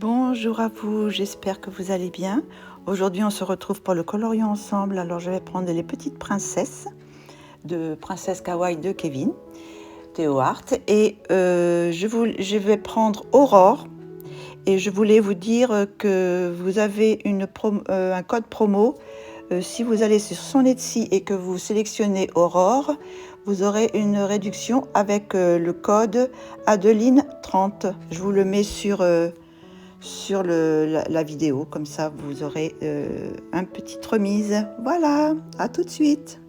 Bonjour à vous, j'espère que vous allez bien. Aujourd'hui, on se retrouve pour le coloriant ensemble. Alors, je vais prendre les petites princesses de Princesse Kawaii de Kevin Theo Art et je vais prendre Aurore. Et je voulais vous dire que vous avez un code promo. Si vous allez sur son Etsy et que vous sélectionnez Aurore, vous aurez une réduction avec le code Adeline30. Je vous le mets sur la vidéo, comme ça vous aurez une petite remise. Voilà, à tout de suite.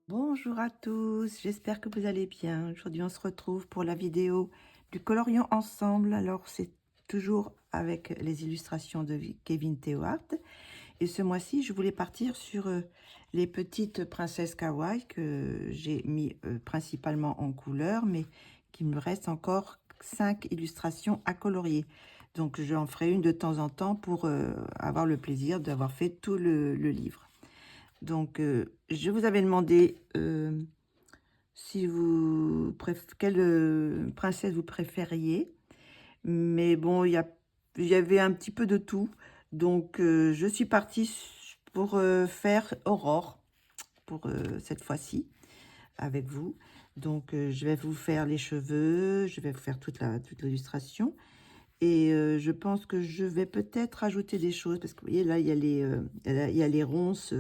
Bonjour à tous, j'espère que vous allez bien. Aujourd'hui on se retrouve pour la vidéo du coloriant ensemble. Alors c'est toujours avec les illustrations de Kevin Theo Art. Et ce mois-ci je voulais partir sur les petites princesses kawaii que j'ai mis principalement en couleur, mais qu'il me reste encore 5 illustrations à colorier. Donc j'en ferai une de temps en temps pour avoir le plaisir d'avoir fait tout le livre. Donc, je vous avais demandé si vous quelle princesse vous préfériez. Mais bon, il y avait un petit peu de tout. Donc, je suis partie pour faire Aurore, pour cette fois-ci, avec vous. Donc, je vais vous faire les cheveux, je vais vous faire toute l'illustration. Et je pense que je vais peut-être ajouter des choses, parce que vous voyez, là, il y a les ronces...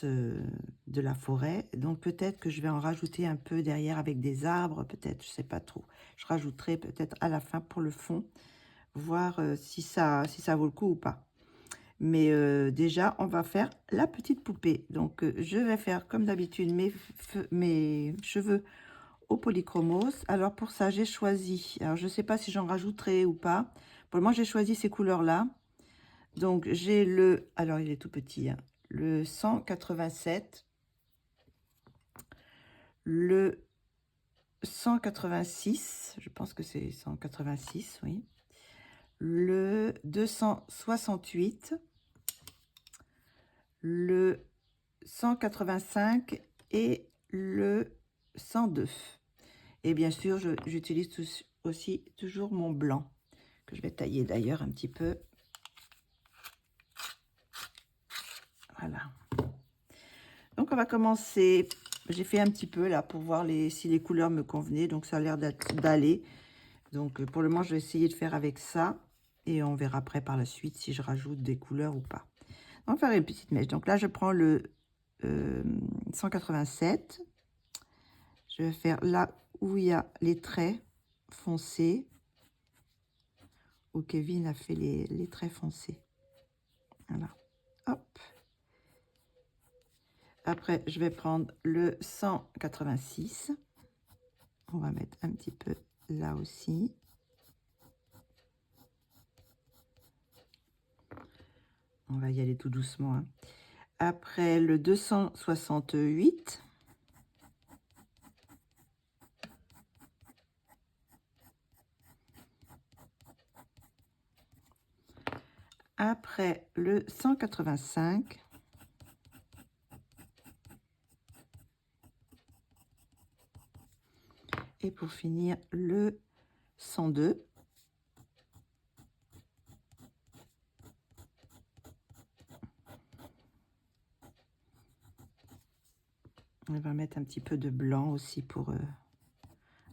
de la forêt, donc peut-être que je vais en rajouter un peu derrière avec des arbres, peut-être, je sais pas trop. Je rajouterai peut-être à la fin pour le fond, voir si ça vaut le coup ou pas. Mais déjà, on va faire la petite poupée. Donc, je vais faire comme d'habitude mes cheveux au polychromos. Alors pour ça, j'ai choisi, alors je sais pas si j'en rajouterai ou pas. Pour le moment, j'ai choisi ces couleurs-là. Donc, j'ai alors il est tout petit, hein, le 187, le 186, je pense que c'est 186, oui. Le 268, le 185 et le 102. Et bien sûr, j'utilise aussi toujours mon blanc, que je vais tailler d'ailleurs un petit peu. Voilà. Donc, on va commencer. J'ai fait un petit peu là pour voir si les couleurs me convenaient. Donc, ça a l'air d'aller. Donc, pour le moment, je vais essayer de faire avec ça. Et on verra après par la suite si je rajoute des couleurs ou pas. On va faire une petite mèche. Donc là, je prends le 187. Je vais faire là où il y a les traits foncés. Où Kevin a fait les traits foncés. Voilà. Hop. Après, je vais prendre le 186. On va mettre un petit peu là aussi. On va y aller tout doucement, hein. Après, le 268. Après, le 185. Et pour finir, le 102. On va mettre un petit peu de blanc aussi pour...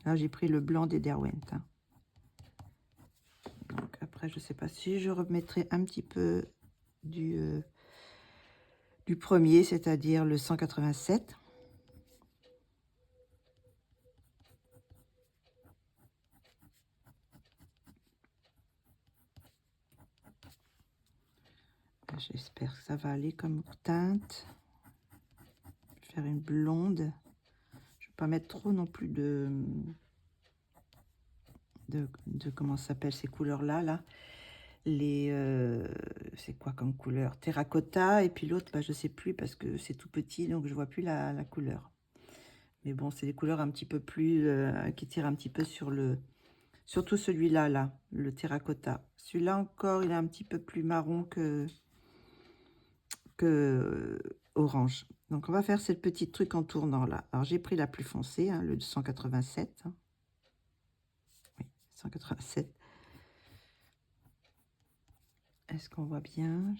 Là, j'ai pris le blanc des Derwent, hein. Donc après, je ne sais pas si je remettrai un petit peu du premier, c'est-à-dire le 187. J'espère que ça va aller comme teinte. Je vais faire une blonde. Je ne vais pas mettre trop non plus de comment ça s'appelle ces couleurs-là, là. C'est quoi comme couleur? Terracotta, et puis l'autre, bah, je sais plus parce que c'est tout petit, donc je vois plus la couleur. Mais bon, c'est des couleurs un petit peu plus, qui tirent un petit peu sur surtout celui-là, là, le terracotta. Celui-là encore, il est un petit peu plus marron que orange. Donc, on va faire cette petite truc en tournant là. Alors, j'ai pris la plus foncée, hein, le 287. Hein. Oui, 187. Est-ce qu'on voit bien?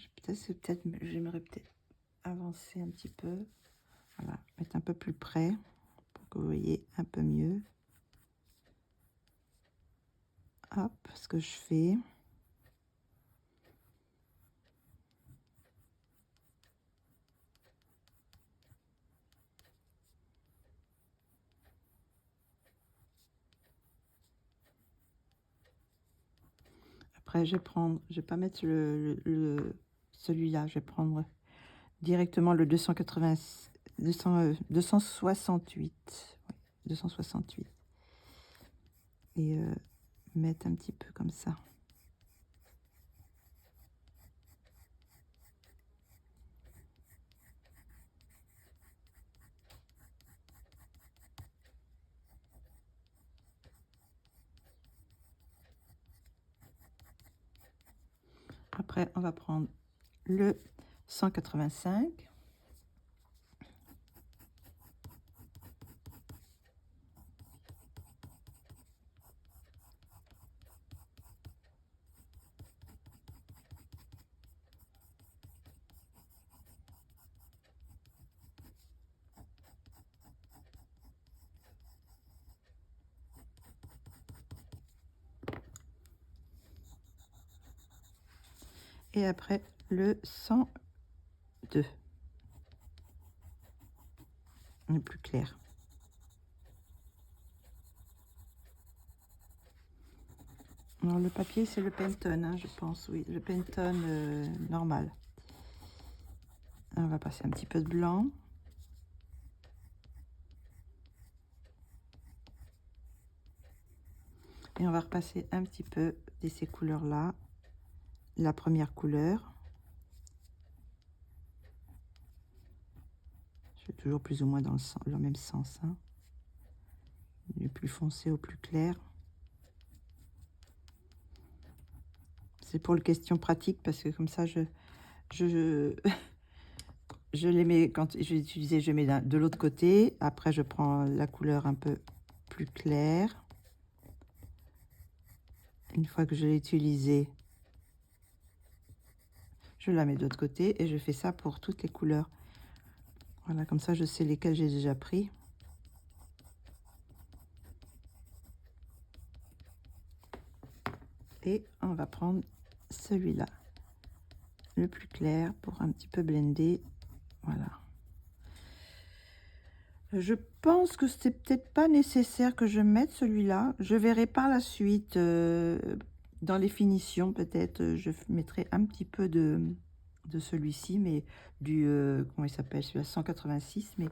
J'aimerais peut-être avancer un petit peu. Voilà, mettre un peu plus près pour que vous voyez un peu mieux. Hop, ce que je fais. Après, je vais pas mettre celui-là, je vais prendre directement le 268. Oui, 268. Et mettre un petit peu comme ça. Après, on va prendre le 185. Et après, le 102. Le plus clair. Alors, le papier, c'est le Pantone, hein, je pense, oui. Le Pantone normal. On va passer un petit peu de blanc. Et on va repasser un petit peu de ces couleurs-là. La première couleur. Je fais toujours plus ou moins dans le même sens. Hein. Du plus foncé au plus clair. C'est pour le question pratique parce que comme ça, je les mets, quand je vais utiliser, je mets de l'autre côté. Après, je prends la couleur un peu plus claire. Une fois que je l'ai utilisée, je la mets de l'autre côté et je fais ça pour toutes les couleurs. Voilà, comme ça, je sais lesquelles j'ai déjà pris. Et on va prendre celui-là, le plus clair, pour un petit peu blender. Voilà. Je pense que c'est peut-être pas nécessaire que je mette celui-là. Je verrai par la suite, dans les finitions, peut-être, je mettrai un petit peu de celui-ci, mais comment il s'appelle, celui-là, 186, mais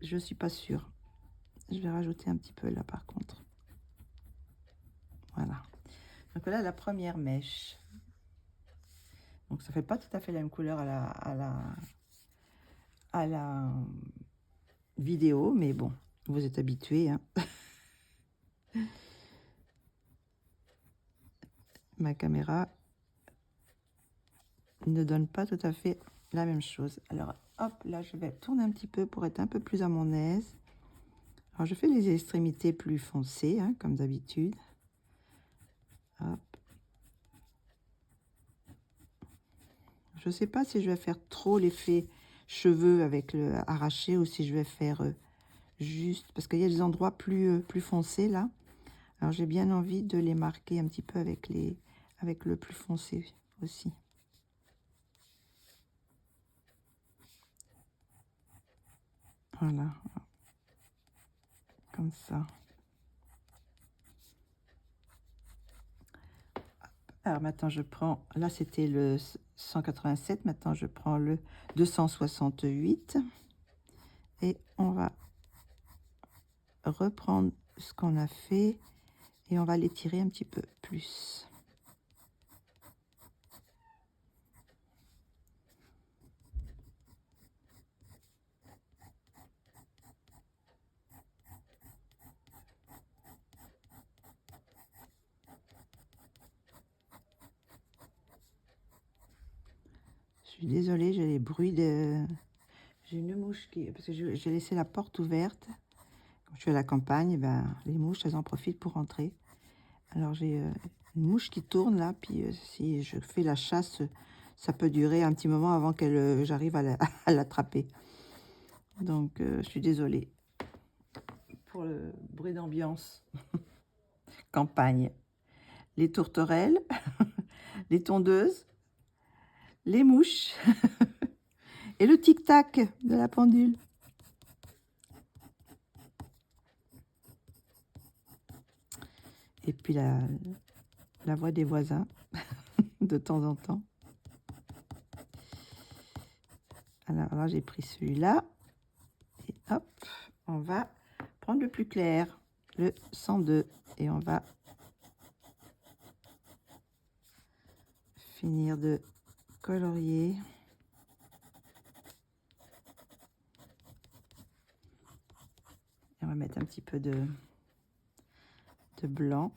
je suis pas sûre. Je vais rajouter un petit peu là, par contre. Voilà. Donc là, la première mèche. Donc ça fait pas tout à fait la même couleur à la vidéo, mais bon, vous êtes habitués, hein. Ma caméra ne donne pas tout à fait la même chose. Alors, hop, là, je vais tourner un petit peu pour être un peu plus à mon aise. Alors, je fais les extrémités plus foncées, hein, comme d'habitude. Hop. Je ne sais pas si je vais faire trop l'effet cheveux avec le arraché ou si je vais faire juste, parce qu'il y a des endroits plus foncés là. Alors, j'ai bien envie de les marquer un petit peu avec le plus foncé aussi. Voilà, comme ça. Alors maintenant je prends, là c'était le 187, maintenant je prends le 268 et on va reprendre ce qu'on a fait et on va l'étirer un petit peu plus. Je suis désolée, j'ai les bruits de... J'ai une mouche qui... Parce que j'ai laissé la porte ouverte. Quand je suis à la campagne, ben, les mouches, elles en profitent pour rentrer. Alors j'ai une mouche qui tourne là, puis si je fais la chasse, ça peut durer un petit moment avant qu'elle j'arrive à l'attraper. Donc je suis désolée pour le bruit d'ambiance. Campagne. Les tourterelles, les tondeuses, les mouches et le tic-tac de la pendule. Et puis la voix des voisins de temps en temps. Alors là, j'ai pris celui-là. Et hop, on va prendre le plus clair, le 102. Et on va finir de colorier. Et on va mettre un petit peu de blanc.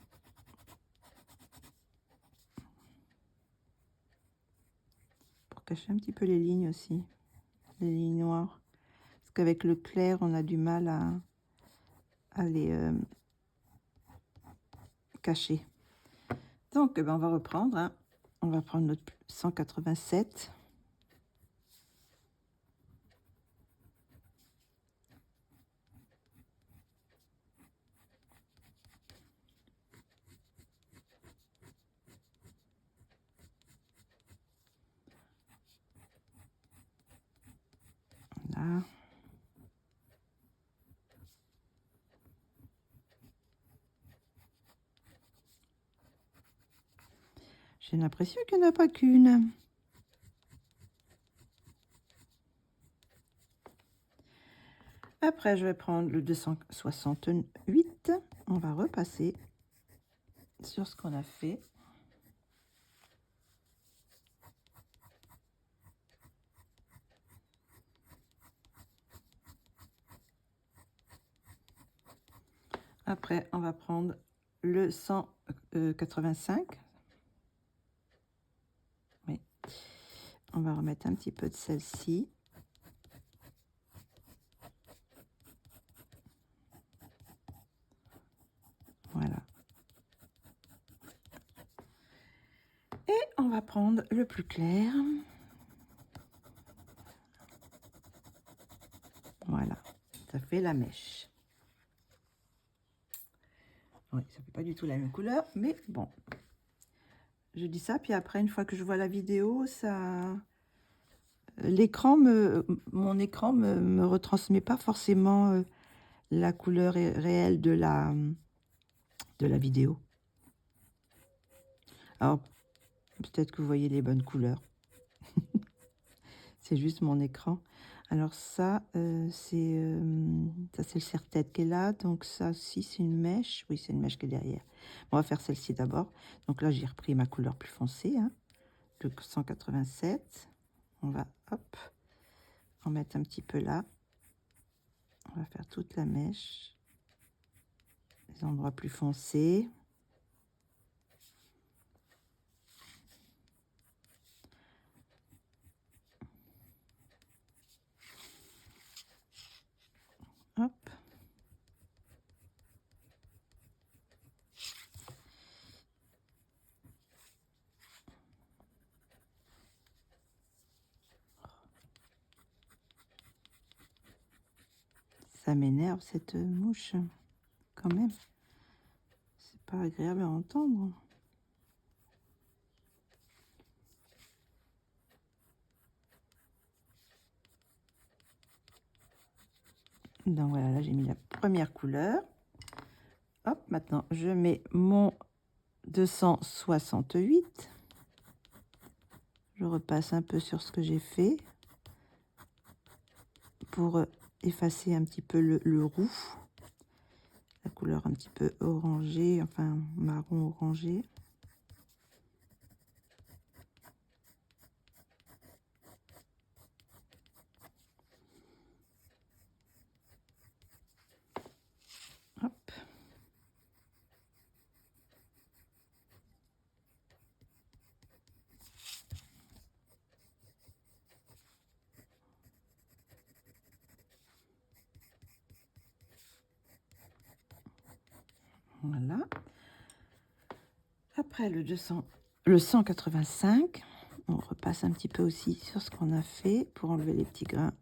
Pour cacher un petit peu les lignes aussi. Les lignes noires. Parce qu'avec le clair, on a du mal à les cacher. Donc, ben, on va reprendre. Hein. On va prendre notre 187. Là. J'ai l'impression qu'il n'y en a pas qu'une. Après, je vais prendre le 268. On va repasser sur ce qu'on a fait. Après, on va prendre le 185. Oui. On va remettre un petit peu de celle-ci. Voilà. Et on va prendre le plus clair. Voilà. Ça fait la mèche. Oui, ça fait pas du tout la même couleur, mais bon. Je dis ça, puis après, une fois que je vois la vidéo, ça... mon écran me retransmet pas forcément la couleur réelle de la vidéo. Alors, peut-être que vous voyez les bonnes couleurs. C'est juste mon écran. Alors ça, c'est le serre-tête qui est là. Donc ça aussi, c'est une mèche. Oui, c'est une mèche qui est derrière. On va faire celle-ci d'abord. Donc là, j'ai repris ma couleur plus foncée, hein, le 187. On va, hop, en mettre un petit peu là. On va faire toute la mèche. Les endroits plus foncés. Hop. Ça m'énerve cette mouche, quand même. C'est pas agréable à entendre. Donc voilà, là j'ai mis la première couleur. Hop, maintenant je mets mon 268. Je repasse un peu sur ce que j'ai fait pour effacer un petit peu le roux. La couleur un petit peu orangée, enfin marron orangé. Hop. Voilà. Après le 185, on repasse un petit peu aussi sur ce qu'on a fait pour enlever les petits grains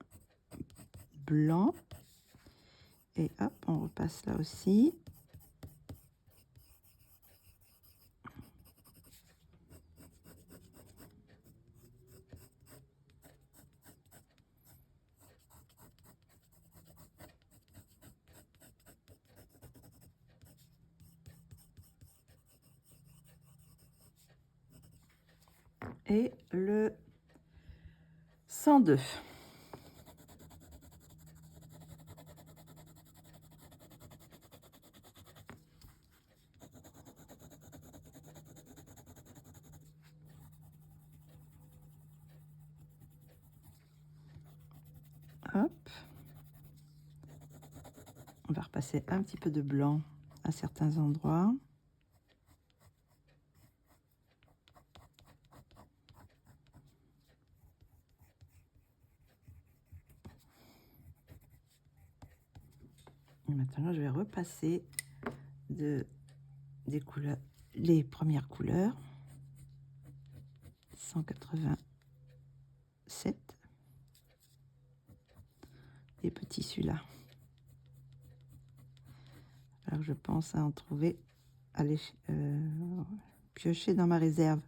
blancs. Et hop, on repasse là aussi. Et le 102. Hop. On va repasser un petit peu de blanc à certains endroits. Et maintenant, je vais repasser des couleurs, les premières couleurs. 187. Et petit celui-là. Alors, je pense à en trouver, aller piocher dans ma réserve.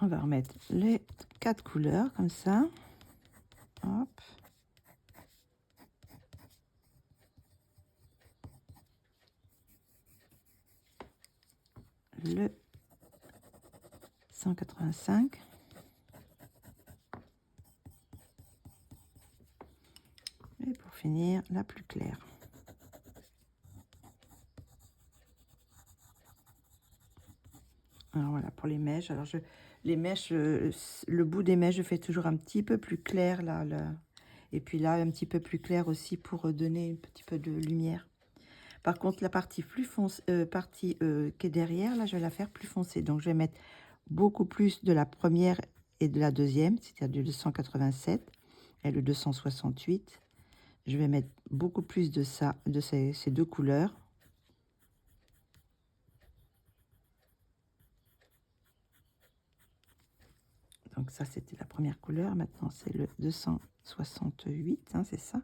On va remettre les 4 couleurs comme ça. Hop. Le 185. Et pour finir, la plus claire. Alors voilà, pour les mèches. Alors les mèches, le bout des mèches, je fais toujours un petit peu plus clair là, et puis là un petit peu plus clair aussi pour donner un petit peu de lumière. Par contre, la partie plus foncée, qui est derrière, là, je vais la faire plus foncée. Donc, je vais mettre beaucoup plus de la première et de la deuxième, c'est-à-dire du 287 et le 268. Je vais mettre beaucoup plus de ça, de ces deux couleurs. Donc ça, c'était la première couleur. Maintenant, c'est le 268, hein, c'est ça.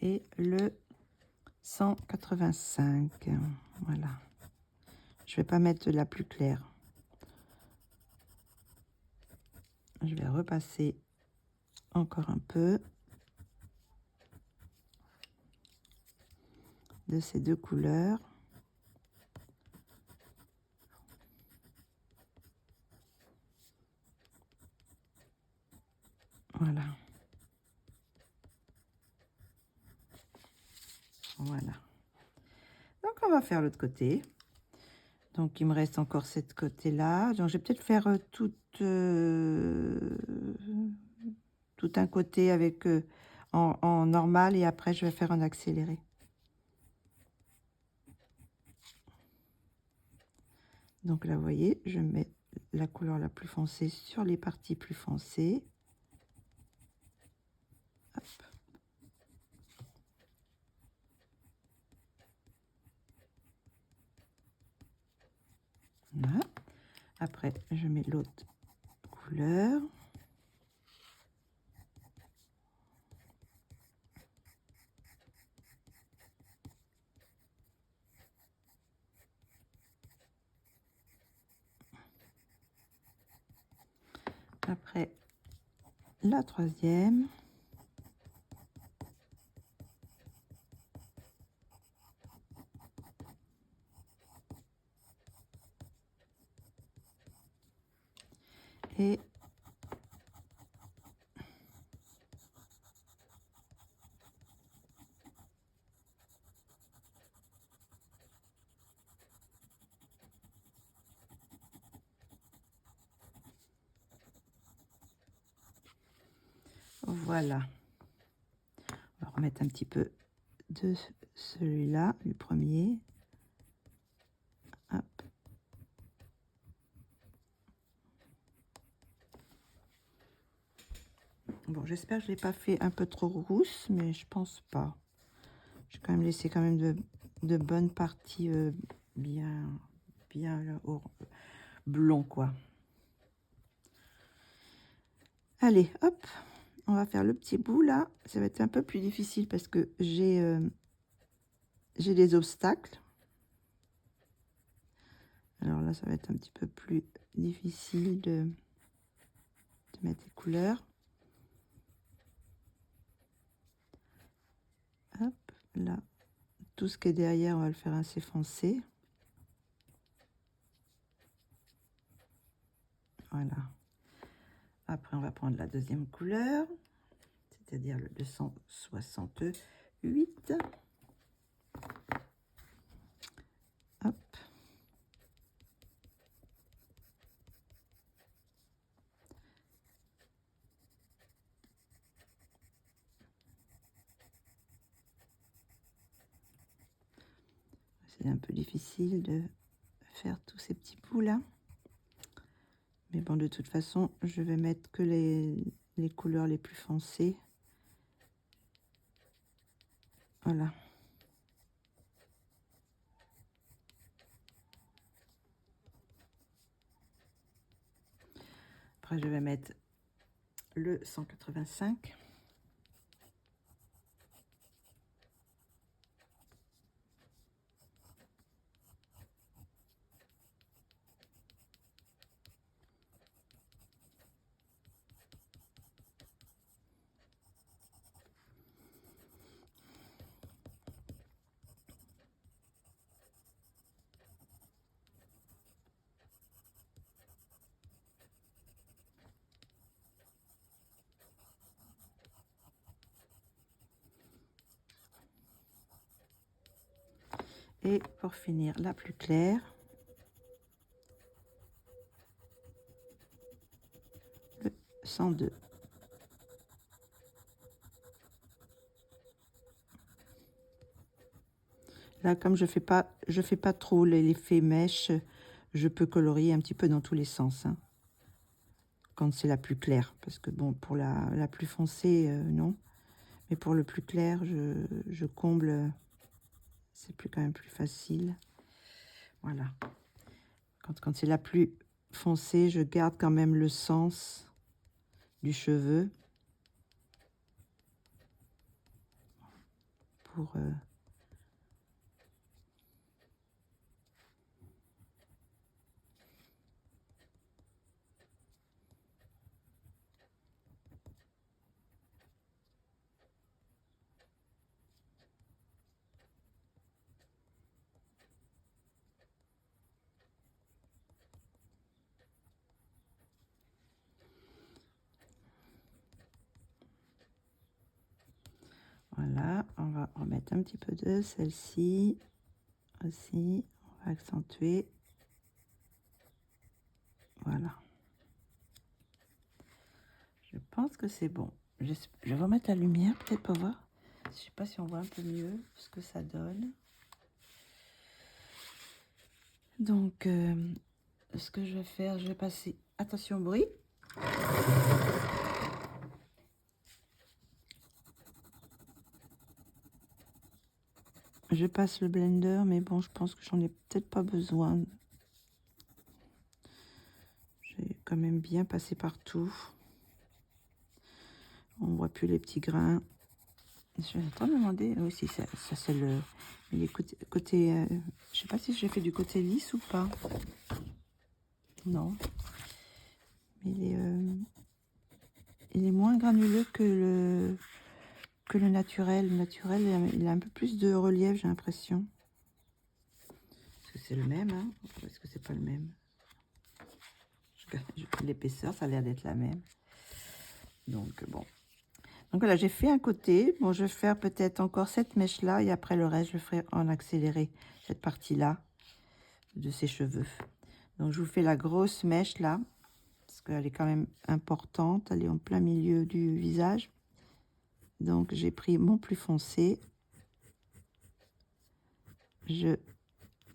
Et le 185. Voilà. Je vais pas mettre la plus claire. Je vais repasser encore un peu de ces deux couleurs. Voilà. Voilà. Donc, on va faire l'autre côté. Donc, il me reste encore cette côté-là. Donc, je vais peut-être faire tout un côté avec en normal et après, je vais faire un accéléré. Donc là, vous voyez, je mets la couleur la plus foncée sur les parties plus foncées. Hop. Voilà. Après, je mets l'autre couleur. Après, la troisième. Et Voilà. On va remettre un petit peu de celui-là, du premier. Hop. Bon, j'espère que je ne l'ai pas fait un peu trop rousse, mais je pense pas. J'ai quand même laissé quand même de bonnes parties bien blond, quoi. Allez, hop, on va faire le petit bout là. Ça va être un peu plus difficile parce que j'ai des obstacles. Alors là, ça va être un petit peu plus difficile de mettre les couleurs. Hop, là, tout ce qui est derrière, on va le faire assez foncé. Voilà. Après, on va prendre la deuxième couleur, c'est-à-dire le 268. Hop. C'est un peu difficile de faire tous ces petits bouts là. Mais bon, de toute façon, je vais mettre que les couleurs les plus foncées. Voilà. Après, je vais mettre le 185. Et pour finir, la plus claire, le 102. Là, comme je fais pas trop l'effet mèche, je peux colorier un petit peu dans tous les sens, hein, quand c'est la plus claire. Parce que bon, pour la plus foncée, non. Mais pour le plus clair, je comble. C'est quand même plus facile. Voilà. Quand c'est la plus foncée, je garde quand même le sens du cheveu pour voilà, on va remettre un petit peu de celle-ci aussi, on va accentuer. Voilà. Je pense que c'est bon. Je vais remettre la lumière, peut-être pour voir. Je sais pas si on voit un peu mieux ce que ça donne. Donc, ce que je vais faire, je vais passer... Attention au bruit. Je passe le blender, mais bon, je pense que j'en ai peut-être pas besoin. J'ai quand même bien passé partout. On voit plus les petits grains. Je vais attendre de demander. Oui, si, ça c'est le... Les côté je sais pas si j'ai fait du côté lisse ou pas. Non. Mais il est moins granuleux que le naturel. Le naturel, il a un peu plus de relief, j'ai l'impression. Est-ce que c'est le même, hein, ou est-ce que c'est pas le même? L'épaisseur, ça a l'air d'être la même. Donc, bon. Donc voilà, j'ai fait un côté. Bon, je vais faire peut-être encore cette mèche-là. Et après, le reste, je ferai en accéléré cette partie-là de ses cheveux. Donc, je vous fais la grosse mèche là. Parce qu'elle est quand même importante. Elle est en plein milieu du visage. Donc j'ai pris mon plus foncé, je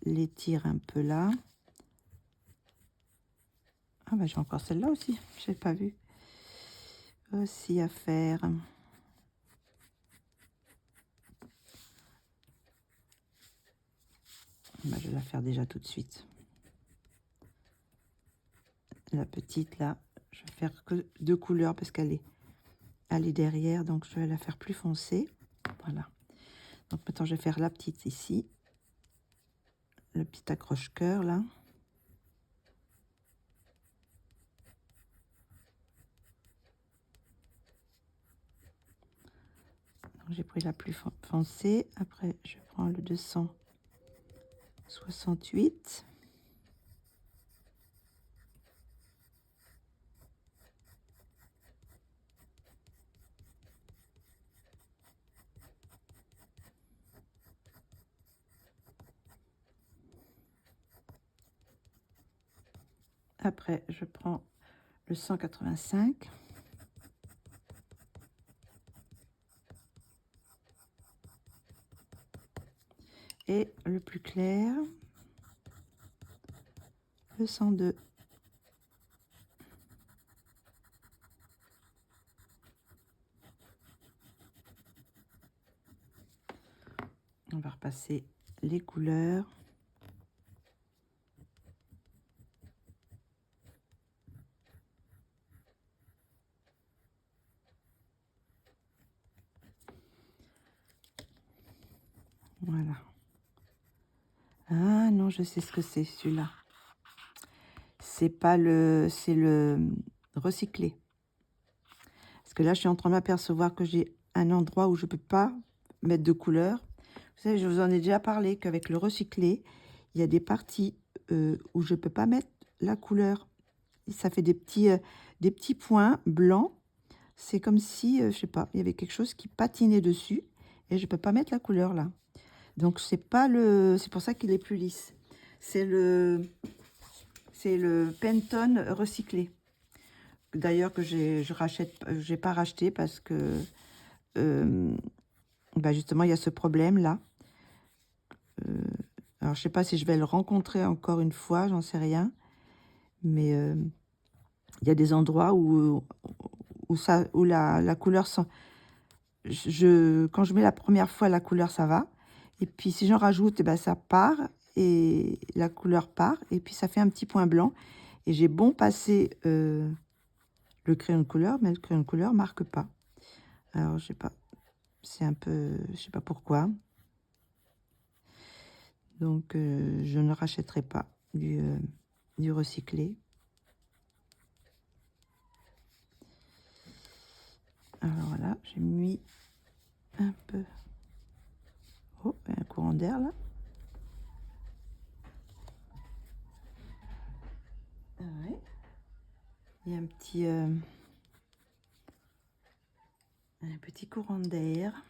l'étire un peu là. Ah bah j'ai encore celle-là aussi, je n'ai pas vu. Aussi à faire. Bah, je vais la faire déjà tout de suite. La petite là, je vais faire que 2 couleurs parce qu'elle est derrière, donc je vais la faire plus foncée. Voilà. Donc maintenant je vais faire la petite ici, le petit accroche-cœur là. J'ai pris la plus foncée, après je prends le 268. Après je prends le 185. Et le plus clair, le 102. On va repasser les couleurs. Voilà. Ah non, je sais ce que c'est celui-là. C'est pas le... C'est le recyclé. Parce que là, je suis en train de m'apercevoir que j'ai un endroit où je peux pas mettre de couleur. Vous savez, je vous en ai déjà parlé qu'avec le recyclé, il y a des parties où je peux pas mettre la couleur. Ça fait des petits points blancs. C'est comme si, je sais pas, il y avait quelque chose qui patinait dessus et je peux pas mettre la couleur là. Donc c'est pour ça qu'il est plus lisse. C'est le Pantone recyclé. D'ailleurs que j'ai pas racheté parce que bah justement il y a ce problème là. Alors je sais pas si je vais le rencontrer encore une fois, j'en sais rien. Mais il y a des endroits où la couleur sent. Quand je mets la première fois la couleur ça va. Et puis si j'en rajoute, et ben, ça part et la couleur part. Et puis ça fait un petit point blanc. Et j'ai bon passer le crayon de couleur, mais le crayon de couleur marque pas. Alors je sais pas. C'est un peu... Je sais pas pourquoi. Donc je ne rachèterai pas du recyclé. Alors voilà, j'ai mis un peu... Oh, un courant d'air là. Ah ouais. Il y a un petit courant d'air.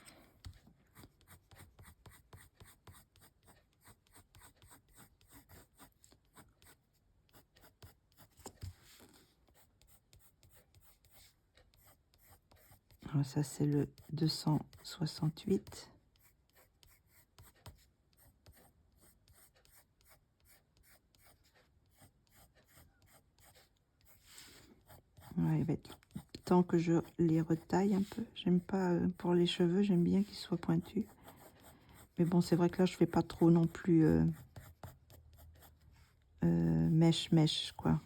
Alors ça c'est le 268. Ouais, il va être temps que je les retaille un peu. J'aime pas pour les cheveux, j'aime bien qu'ils soient pointus. Mais bon, c'est vrai que là je fais pas trop non plus mèche quoi.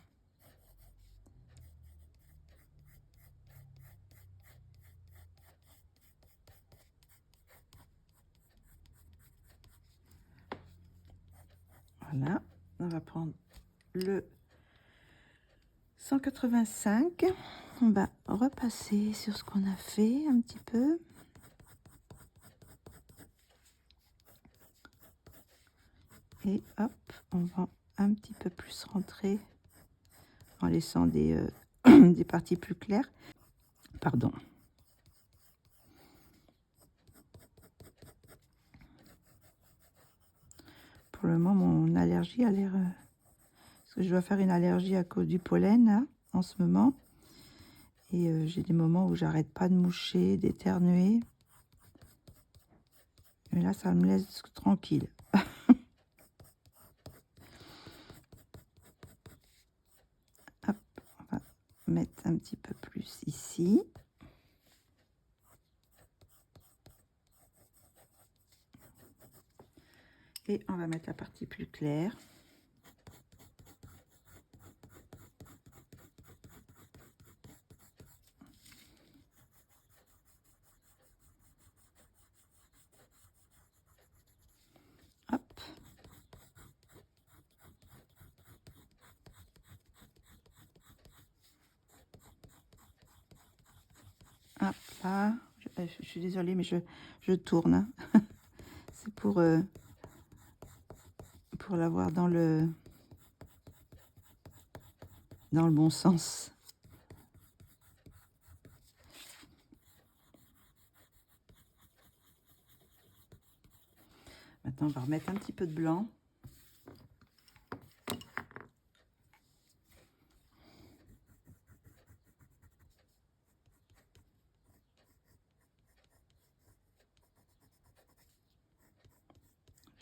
Voilà, on va prendre le 185. On va repasser sur ce qu'on a fait un petit peu. Et hop, on va un petit peu plus rentrer en laissant des parties plus claires. Pardon. Pour le moment, mon allergie a l'air... parce que je dois faire une allergie à cause du pollen, là, en ce moment. Et j'ai des moments où j'arrête pas de moucher, d'éternuer. Mais là, ça me laisse tranquille. Hop, on va mettre un petit peu plus ici. Et on va mettre la partie plus claire. Hop. Hop là. Je suis désolée, mais je tourne. Hein. C'est pour l'avoir dans le bon sens. Maintenant, on va remettre un petit peu de blanc.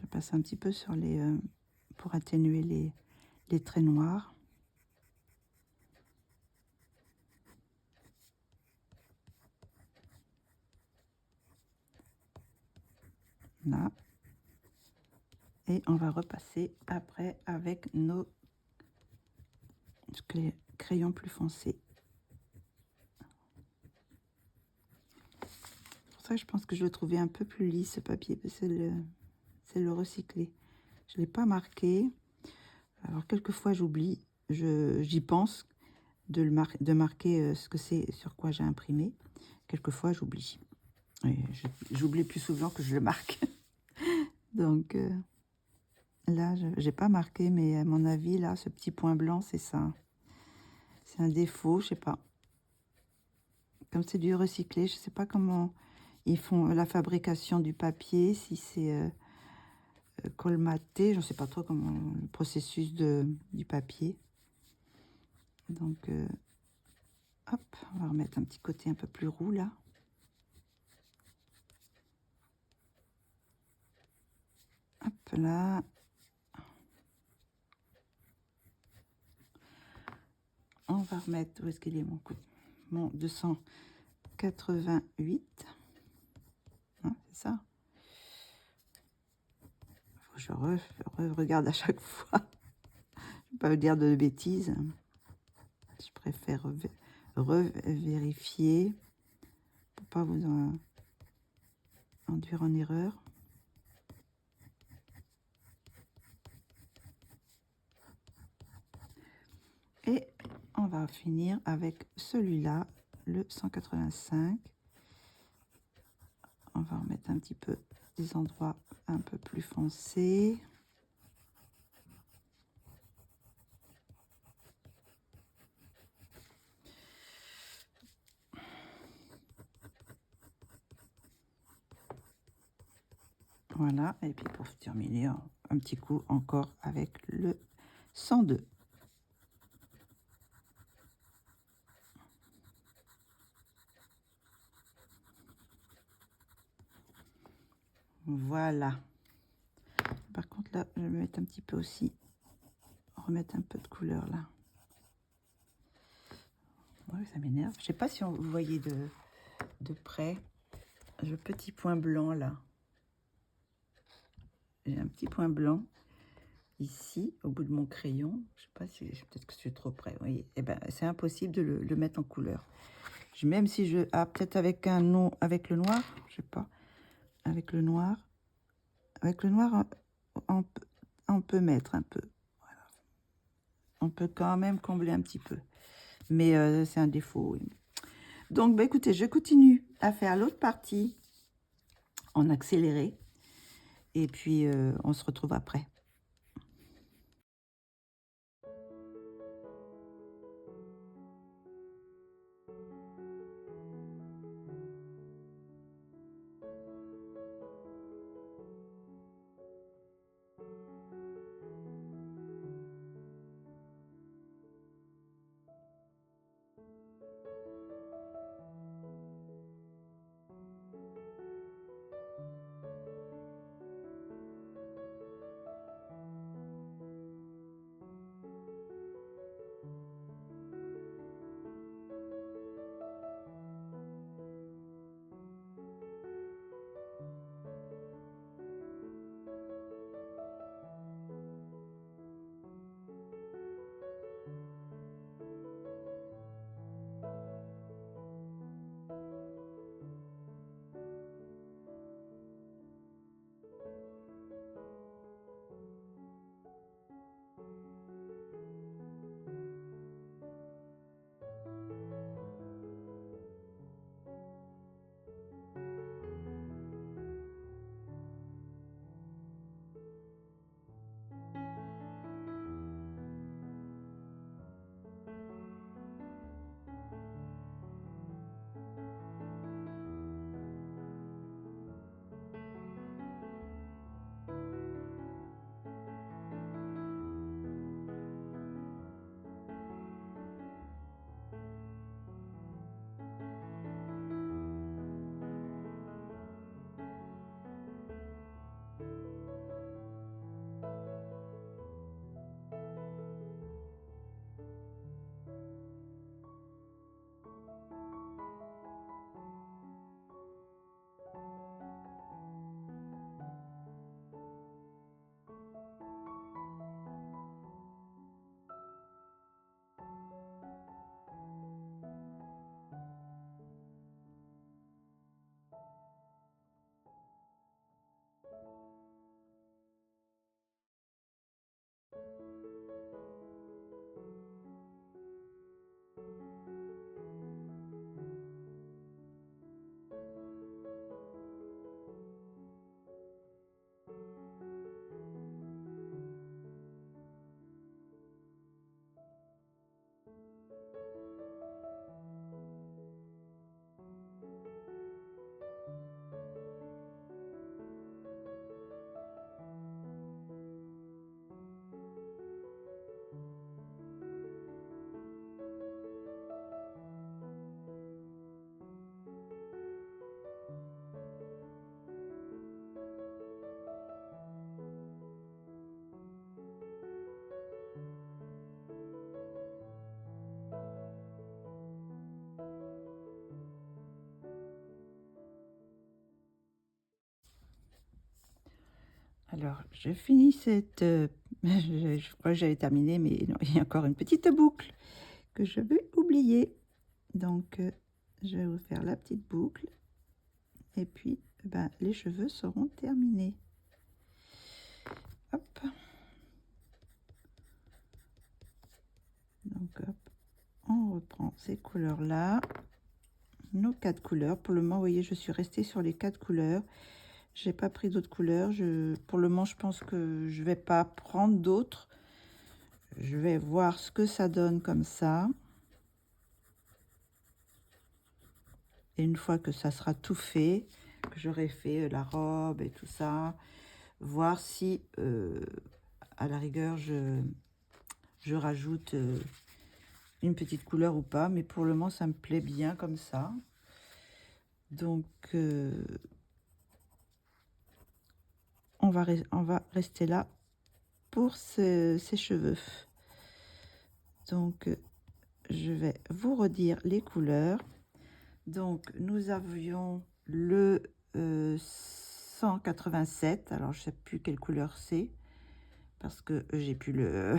Je passe un petit peu sur les pour atténuer les traits noirs. Là. Et on va repasser après avec nos crayons plus foncés. C'est pour ça que je pense que je vais trouver un peu plus lisse ce papier, parce que c'est le recyclé. Je ne l'ai pas marqué. Alors quelquefois j'oublie, j'y pense de marquer ce que c'est, sur quoi j'ai imprimé. Quelquefois j'oublie. J'oublie plus souvent que je le marque. Donc là, je n'ai pas marqué, mais à mon avis, là, ce petit point blanc, c'est ça. C'est un défaut, je sais pas. Comme c'est du recyclé, je sais pas comment ils font la fabrication du papier, si c'est colmaté, je ne sais pas trop comment le processus du papier. Donc, hop, on va remettre un petit côté un peu plus roux là. Hop là. On va remettre, où est-ce qu'il est mon coup? Mon 288. Hein, c'est ça. Faut que je regarde à chaque fois. Je ne vais pas vous dire de bêtises. Je préfère revérifier pour pas vous induire en erreur. Et on va finir avec celui-là, le 185. On va remettre un petit peu des endroits un peu plus foncés. Voilà, et puis pour terminer, un petit coup encore avec le 102. Voilà. Par contre, là, je vais mettre un petit peu aussi, remettre un peu de couleur là. Ouais, ça m'énerve. Je sais pas si vous voyez de près le petit point blanc là. J'ai un petit point blanc ici au bout de mon crayon. Je sais pas si peut-être que je suis trop près. Vous voyez, eh ben c'est impossible de le mettre en couleur. Même si je peut-être avec un nom avec le noir, je sais pas. Avec le noir, on peut mettre un peu. Voilà. On peut quand même combler un petit peu, mais c'est un défaut. Oui. Donc, bah, écoutez, je continue à faire l'autre partie en accéléré. Et puis, on se retrouve après. Alors, je finis cette... je crois que j'avais terminé, mais non, il y a encore une petite boucle que je vais oublier. Donc, je vais vous faire la petite boucle. Et puis, ben, les cheveux seront terminés. Hop. Donc, hop, on reprend ces couleurs-là. Nos 4 couleurs. Pour le moment, vous voyez, je suis restée sur les 4 couleurs. J'ai pas pris d'autres couleurs. Pour le moment, je pense que je vais pas prendre d'autres. Je vais voir ce que ça donne comme ça. Et une fois que ça sera tout fait, que j'aurai fait la robe et tout ça, voir si à la rigueur je rajoute une petite couleur ou pas. Mais pour le moment, ça me plaît bien comme ça. Donc on va rester là pour ces cheveux. Donc je vais vous redire les couleurs. Donc nous avions le 187, alors je sais plus quelle couleur c'est parce que j'ai plus le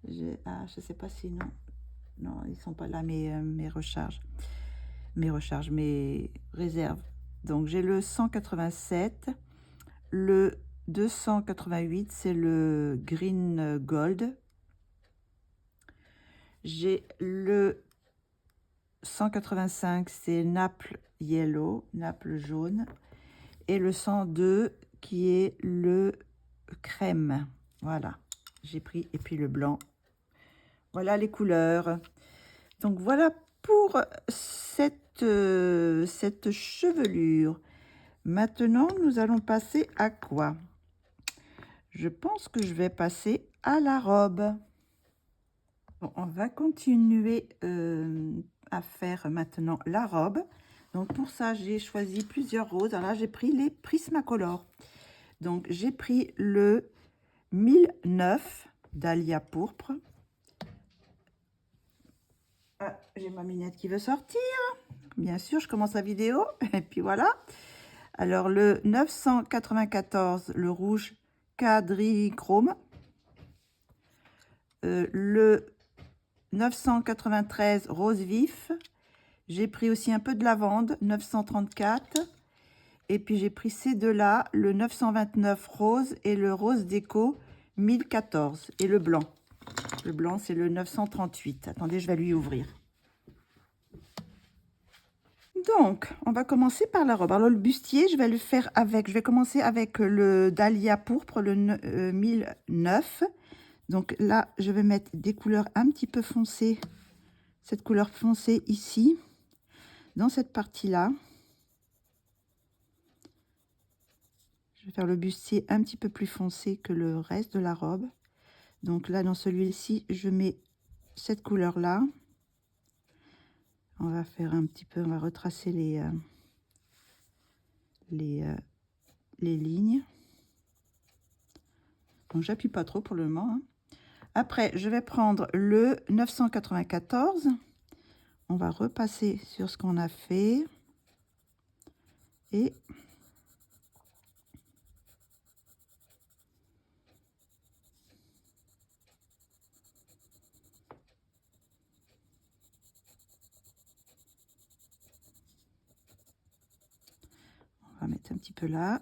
je sais pas si non ils sont pas là mes recharges, mes réserves. Donc j'ai le 187, le 288 c'est le green gold, j'ai le 185 c'est Naples yellow, Naples jaune, et le 102 qui est le crème. Voilà, j'ai pris, et puis le blanc. Voilà les couleurs. Donc voilà pour cette chevelure. Maintenant, nous allons passer à quoi? Je pense que je vais passer à la robe. Bon, on va continuer à faire maintenant la robe. Donc pour ça, j'ai choisi plusieurs roses. Alors là, j'ai pris les Prismacolor. Donc j'ai pris le 1009 Dahlia pourpre. Ah, j'ai ma minette qui veut sortir. Bien sûr, je commence la vidéo. Et puis voilà. Alors le 994, le rouge quadrichrome. Le 993, rose vif. J'ai pris aussi un peu de lavande, 934. Et puis j'ai pris ces deux-là, le 929 rose et le rose déco 1014. Et le blanc. Le blanc, c'est le 938. Attendez, je vais lui ouvrir. Donc, on va commencer par la robe. Alors, le bustier, je vais le faire avec... Je vais commencer avec le Dahlia pourpre, le 1009. Donc là, je vais mettre des couleurs un petit peu foncées. Cette couleur foncée ici, dans cette partie-là. Je vais faire le bustier un petit peu plus foncé que le reste de la robe. Donc là, dans celui-ci, je mets cette couleur-là. On va faire un petit peu, on va retracer les lignes. Donc j'appuie pas trop pour le moment. Hein. Après, je vais prendre le 994. on va repasser sur ce qu'on a fait et on va mettre un petit peu là.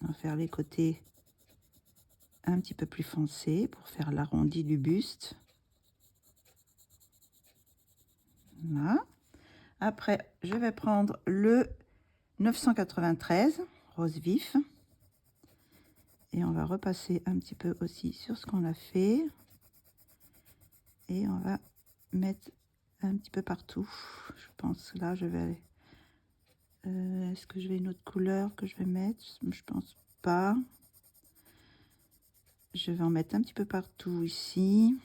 On va faire les côtés un petit peu plus foncés pour faire l'arrondi du buste. Voilà. Après, je vais prendre le 993 rose vif et on va repasser un petit peu aussi sur ce qu'on a fait et on va mettre un petit peu partout. Je pense là, je vais est-ce que je vais une autre couleur que je vais mettre? Je pense pas. Je vais en mettre un petit peu partout ici.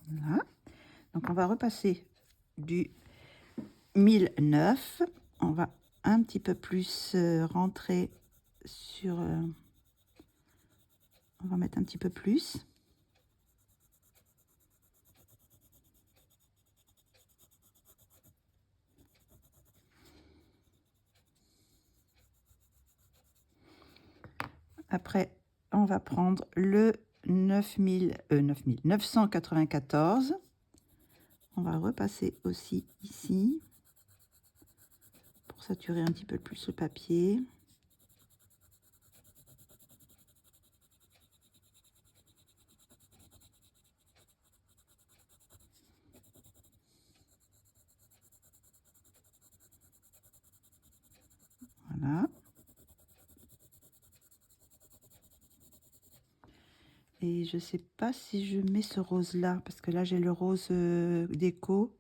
Voilà. Donc on va repasser du 1009. On va un petit peu plus rentrer sur... on va mettre un petit peu plus. Après, on va prendre le 994. On va repasser aussi ici pour saturer un petit peu plus le papier. Voilà. Et je sais pas si je mets ce rose là, parce que là j'ai le rose déco,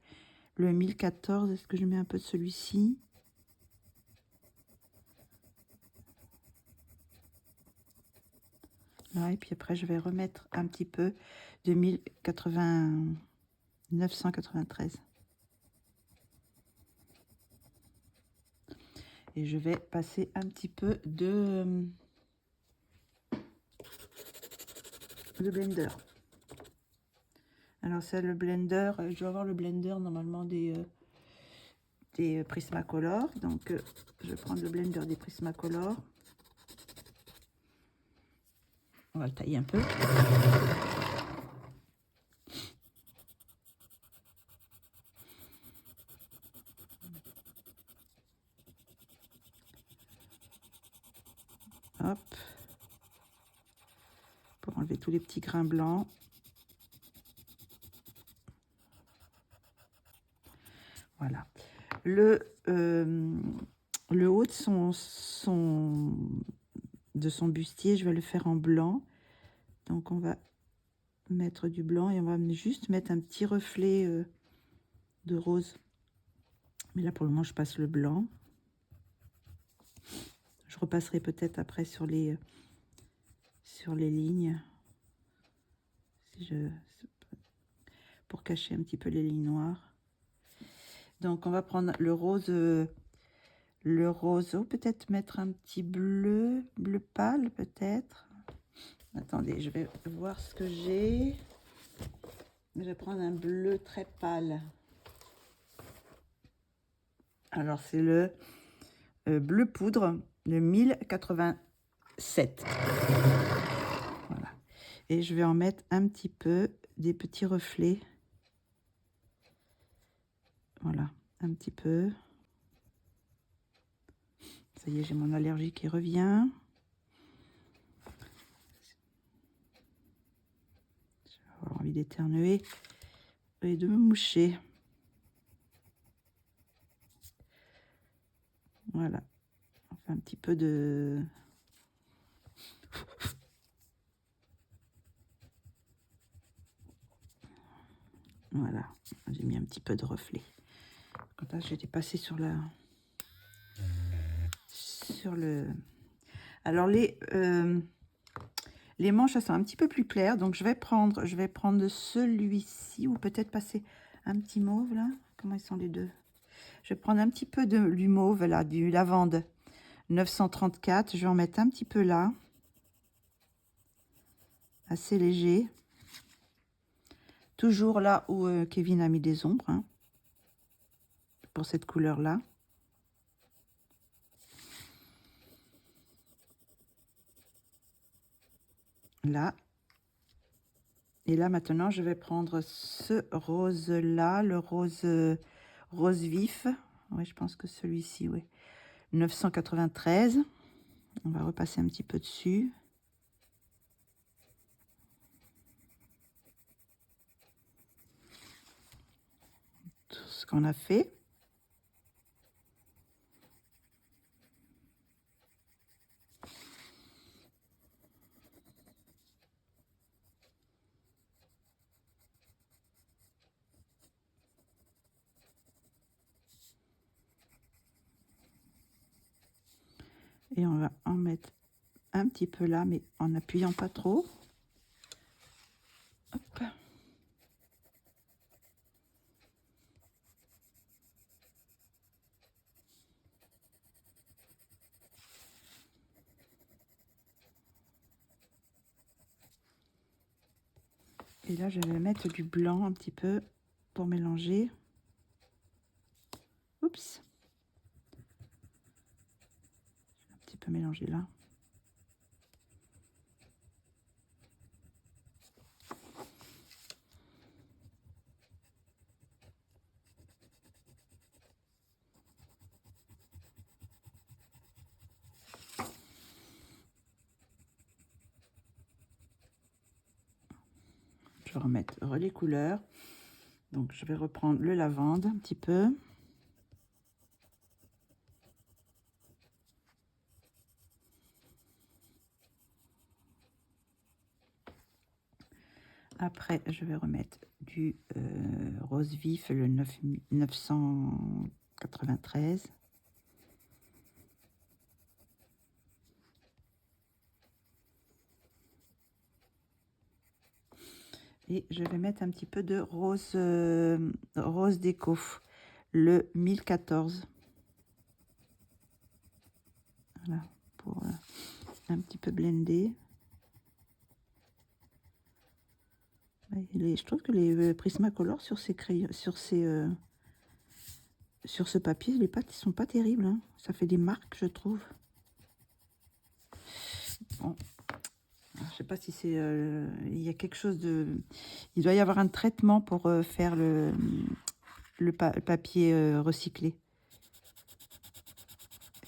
le 1014. Est-ce que je mets un peu de celui-ci? Là, et puis après je vais remettre un petit peu de 993. Et je vais passer un petit peu de blender. Alors c'est le blender, je dois avoir le blender normalement des Prismacolor. Donc je vais prendre le blender des Prismacolor. On va le tailler un peu. Hop. Pour enlever tous les petits grains blancs. Voilà. Le haut de son bustier, je vais le faire en blanc. Donc on va mettre du blanc et on va juste mettre un petit reflet de rose. Mais là pour le moment je passe le blanc. Je repasserai peut-être après sur les lignes. Pour cacher un petit peu les lignes noires. Donc on va prendre le rose, peut-être mettre un petit bleu pâle peut-être. Attendez, je vais voir ce que j'ai. Je vais prendre un bleu très pâle. Alors c'est le bleu poudre, le 1087. Voilà. Et je vais en mettre un petit peu, des petits reflets. Voilà, un petit peu. Ça y est, j'ai mon allergie qui revient. Je vais avoir envie d'éternuer et de me moucher. Voilà. On fait un petit peu de... Voilà. J'ai mis un petit peu de reflet. Quand là, j'étais passée sur la... Alors, les manches, elles sont un petit peu plus claires. Donc, je vais prendre celui-ci ou peut-être passer un petit mauve là. Comment ils sont les deux? Je vais prendre un petit peu du mauve là, du lavande 934. Je vais en mettre un petit peu là. Assez léger. Toujours là où Kevin a mis des ombres. Hein, pour cette couleur là. Là. Et là maintenant je vais prendre ce rose là, le rose rose vif. Oui, je pense que celui-ci, oui. 993. On va repasser un petit peu dessus. Tout ce qu'on a fait. Et on va en mettre un petit peu là, mais en n'appuyant pas trop. Hop. Et là, je vais mettre du blanc un petit peu pour mélanger. Oups. Un petit peu mélanger là. Je vais remettre les couleurs. Donc, je vais reprendre le lavande un petit peu. Après, je vais remettre du rose vif, le 993. Et je vais mettre un petit peu de rose, rose déco, le 1014. Voilà, pour un petit peu blender. Je trouve que les Prismacolor sur ces crayons, sur ce papier, les pattes, ils sont pas terribles. Hein. Ça fait des marques, je trouve. Bon. Je sais pas si c'est... il y a quelque chose de... Il doit y avoir un traitement pour faire le papier recyclé.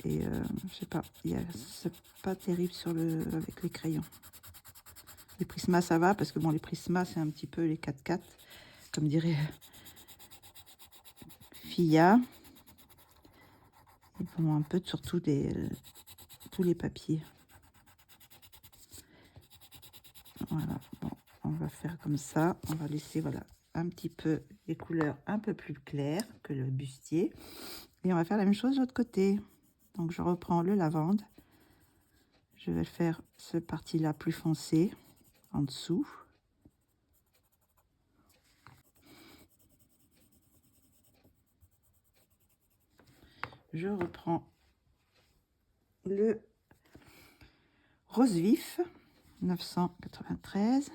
Et je sais pas, c'est pas terrible avec les crayons. Les Prisma, ça va, parce que bon, les Prisma, c'est un petit peu les 4x4, comme dirait Fia. Ils font un peu sur tous les papiers. Voilà, bon, on va faire comme ça. On va laisser, voilà, un petit peu les couleurs un peu plus claires que le bustier. Et on va faire la même chose de l'autre côté. Donc, je reprends le lavande. Je vais faire ce parti-là plus foncé en dessous. Je reprends le rose vif 993. Je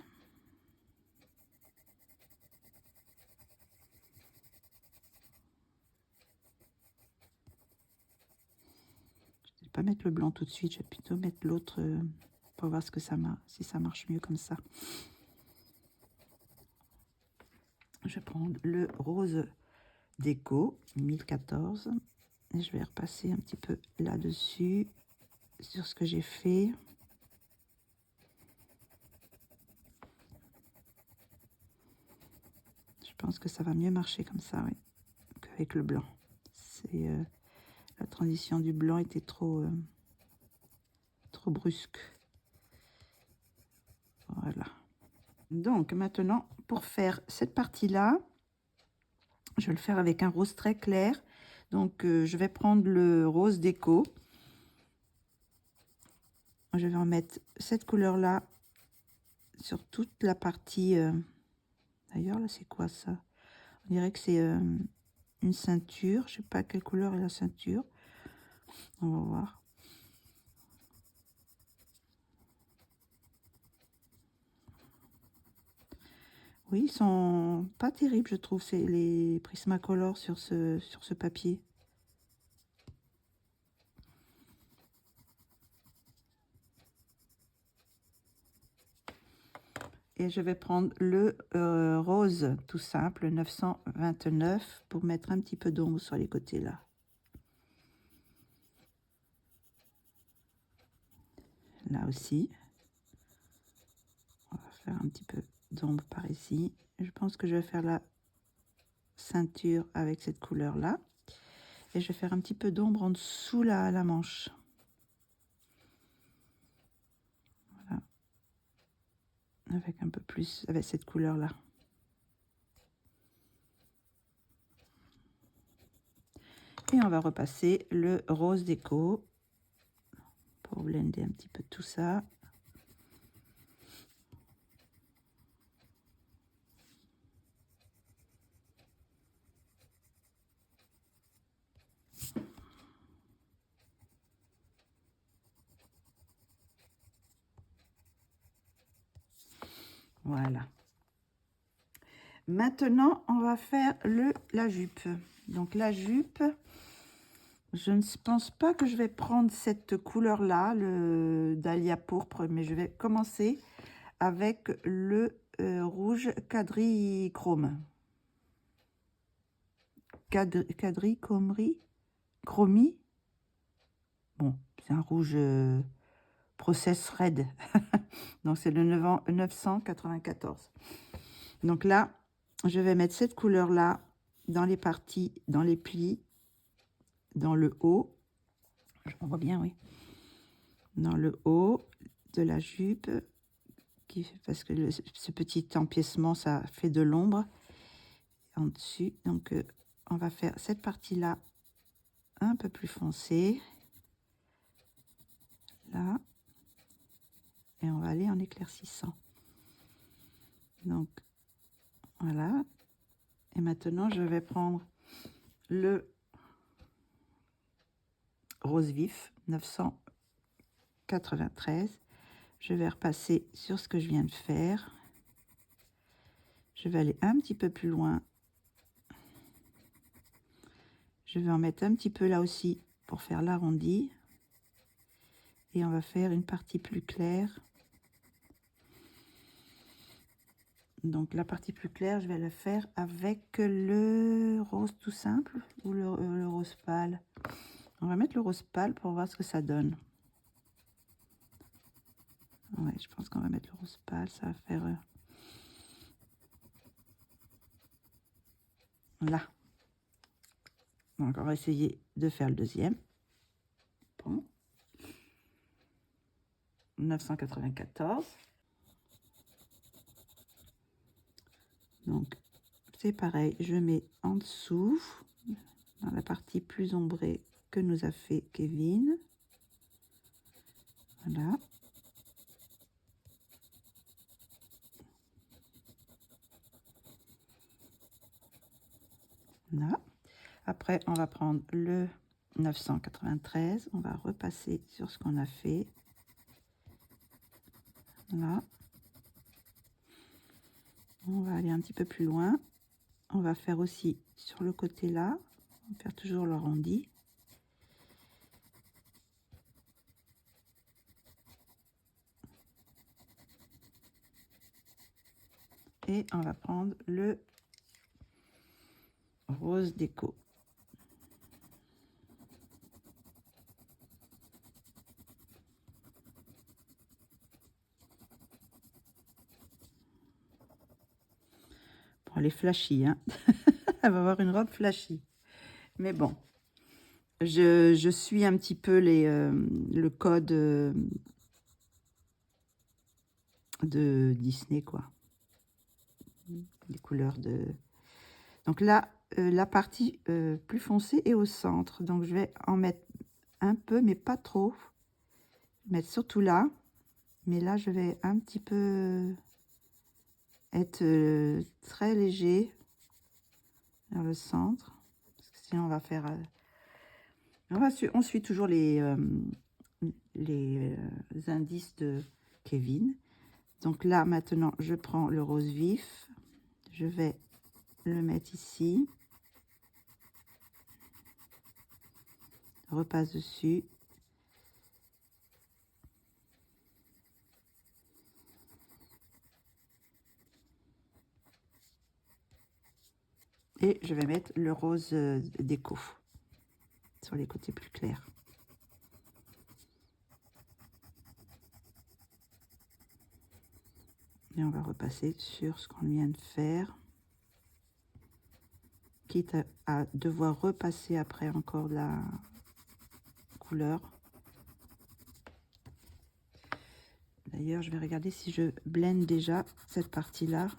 ne vais pas mettre le blanc tout de suite, je vais plutôt mettre l'autre pour voir ce que ça marche, si ça marche mieux comme ça. Je vais prendre le rose déco 1014 et je vais repasser un petit peu là-dessus sur ce que j'ai fait. Je pense que ça va mieux marcher comme ça, oui, qu'avec le blanc. C'est la transition du blanc était trop brusque. Voilà. Donc maintenant, pour faire cette partie-là, je vais le faire avec un rose très clair. Donc je vais prendre le rose déco. Je vais en mettre cette couleur-là sur toute la partie. D'ailleurs, là, c'est quoi ça? On dirait que c'est une ceinture. Je sais pas quelle couleur est la ceinture. On va voir. Oui, ils sont pas terribles, je trouve, c'est les Prismacolor sur ce papier. Et je vais prendre le rose tout simple, 929, pour mettre un petit peu d'ombre sur les côtés là. Là aussi. On va faire un petit peu d'ombre par ici. Je pense que je vais faire la ceinture avec cette couleur là. Et je vais faire un petit peu d'ombre en dessous la manche. Voilà. Avec un peu plus, avec cette couleur là. Et on va repasser le rose déco pour blender un petit peu tout ça. Voilà. Maintenant, on va faire la jupe. Donc la jupe, je ne pense pas que je vais prendre cette couleur-là, le dahlia pourpre, mais je vais commencer avec le rouge quadrichrome. Chromie. Bon, c'est un rouge Process Red. Donc c'est le 994. Donc là, je vais mettre cette couleur-là dans les parties, dans les plis, dans le haut. On voit bien, oui. Dans le haut de la jupe, parce que ce petit empiècement, ça fait de l'ombre en dessus. Donc, on va faire cette partie-là un peu plus foncée. Là. Et on va aller en éclaircissant. Donc, voilà. Et maintenant, je vais prendre le rose vif 993. Je vais repasser sur ce que je viens de faire. Je vais aller un petit peu plus loin. Je vais en mettre un petit peu là aussi pour faire l'arrondi. Et on va faire une partie plus claire. Donc la partie plus claire, je vais le faire avec le rose tout simple ou le rose pâle. On va mettre le rose pâle pour voir ce que ça donne. Ouais, je pense qu'on va mettre le rose pâle, ça va faire... là. Donc on va essayer de faire le deuxième. Bon. 994. Donc c'est pareil, je mets en dessous, dans la partie plus ombrée que nous a fait Kevin. Voilà. Là. Après, on va prendre le 993. On va repasser sur ce qu'on a fait. Là. On va aller un petit peu plus loin. On va faire aussi sur le côté là. On va faire toujours l'arrondi. Et on va prendre le rose déco. Bon, elle est flashy, hein. Elle va avoir une robe flashy. Mais bon, je suis un petit peu le code de Disney, quoi. Les couleurs de... Donc là, la partie plus foncée est au centre. Donc je vais en mettre un peu, mais pas trop. Mettre surtout là. Mais là, je vais un petit peu être très léger. vers le centre. Parce que sinon, on va faire... on suit toujours les indices de Kevin. Donc là, maintenant, je prends le rose vif. Je vais le mettre ici. Repasse dessus. Et je vais mettre le rose déco sur les côtés plus clairs. Et on va repasser sur ce qu'on vient de faire. Quitte à devoir repasser après encore la couleur. D'ailleurs, je vais regarder si je blende déjà cette partie-là.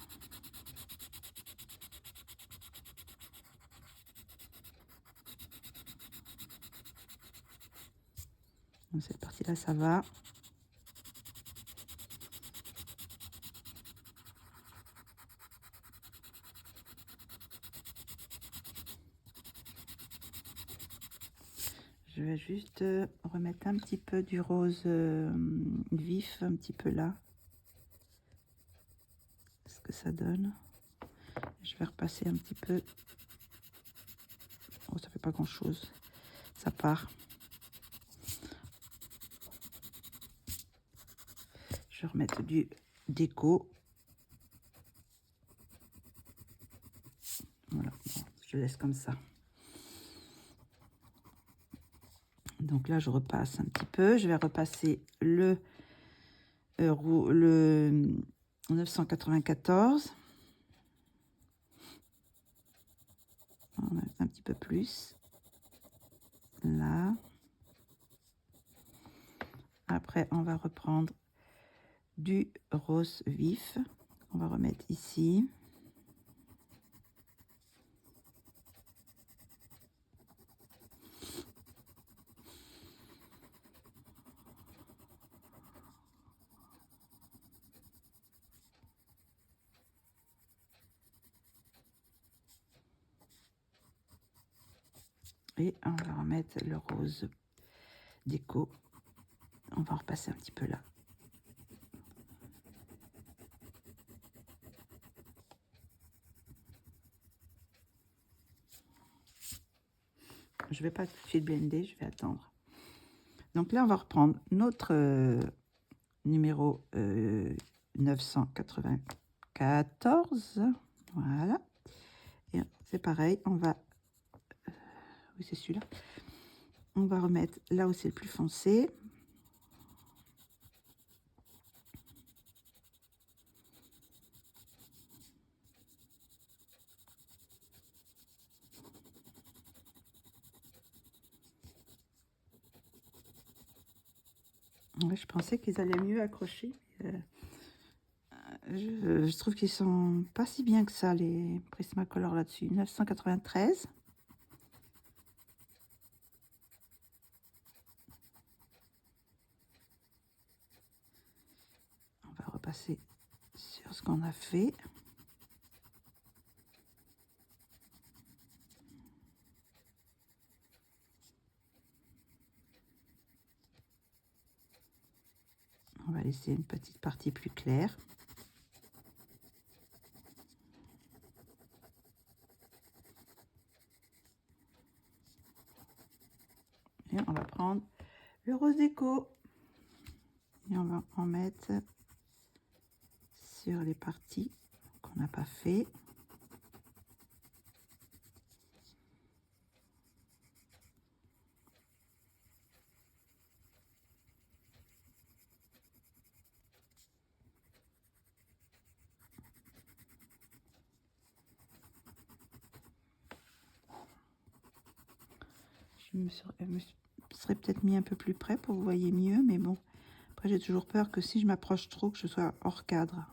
Donc cette partie-là, ça va. Je vais juste remettre un petit peu du rose vif, un petit peu là. Ce que ça donne. Je vais repasser un petit peu. Oh, ça fait pas grand-chose. Ça part. Je vais remettre du déco. Voilà, bon, je laisse comme ça. Donc là, je repasse un petit peu. Je vais repasser le 994. On a un petit peu plus. Là. Après, on va reprendre du rose vif. On va remettre ici. Et on va remettre le rose déco. On va repasser un petit peu là. Je ne vais pas tout de suite blender, je vais attendre. Donc là, on va reprendre notre numéro 994. Voilà. Et c'est pareil, on va... oui, c'est celui-là. On va remettre là où c'est le plus foncé. Ouais, je pensais qu'ils allaient mieux accrocher. Je trouve qu'ils sont pas si bien que ça, les Prismacolor là-dessus. 993. On va repasser sur ce qu'on a fait. On va laisser une petite partie plus claire. Et on va prendre le rose déco. Et on va en mettre sur les parties qu'on n'a pas fait. Je me serais peut-être mis un peu plus près pour que vous voyez mieux, mais bon, après j'ai toujours peur que si je m'approche trop, que je sois hors cadre.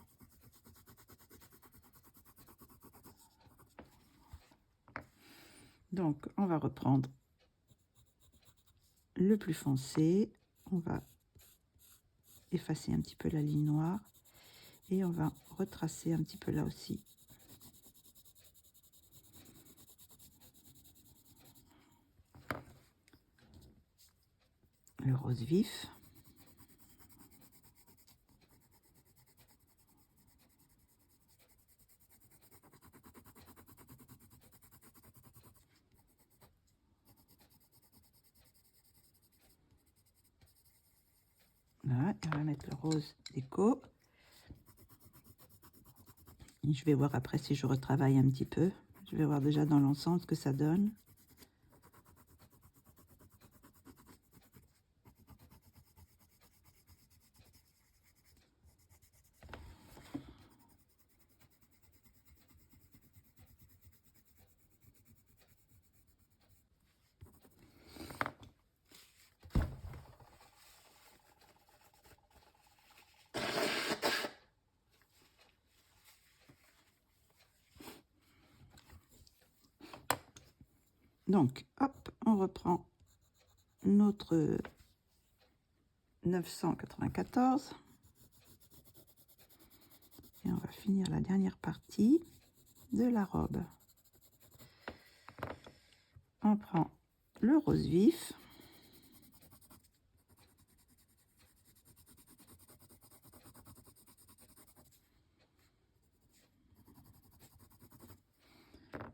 Donc, on va reprendre le plus foncé. On va effacer un petit peu la ligne noire. Et on va retracer un petit peu là aussi. le rose vif. Voilà, et on va mettre le rose déco. Et je vais voir après si je retravaille un petit peu. Je vais voir déjà dans l'ensemble ce que ça donne. Donc, hop, on reprend notre 994 et on va finir la dernière partie de la robe. On prend le rose vif,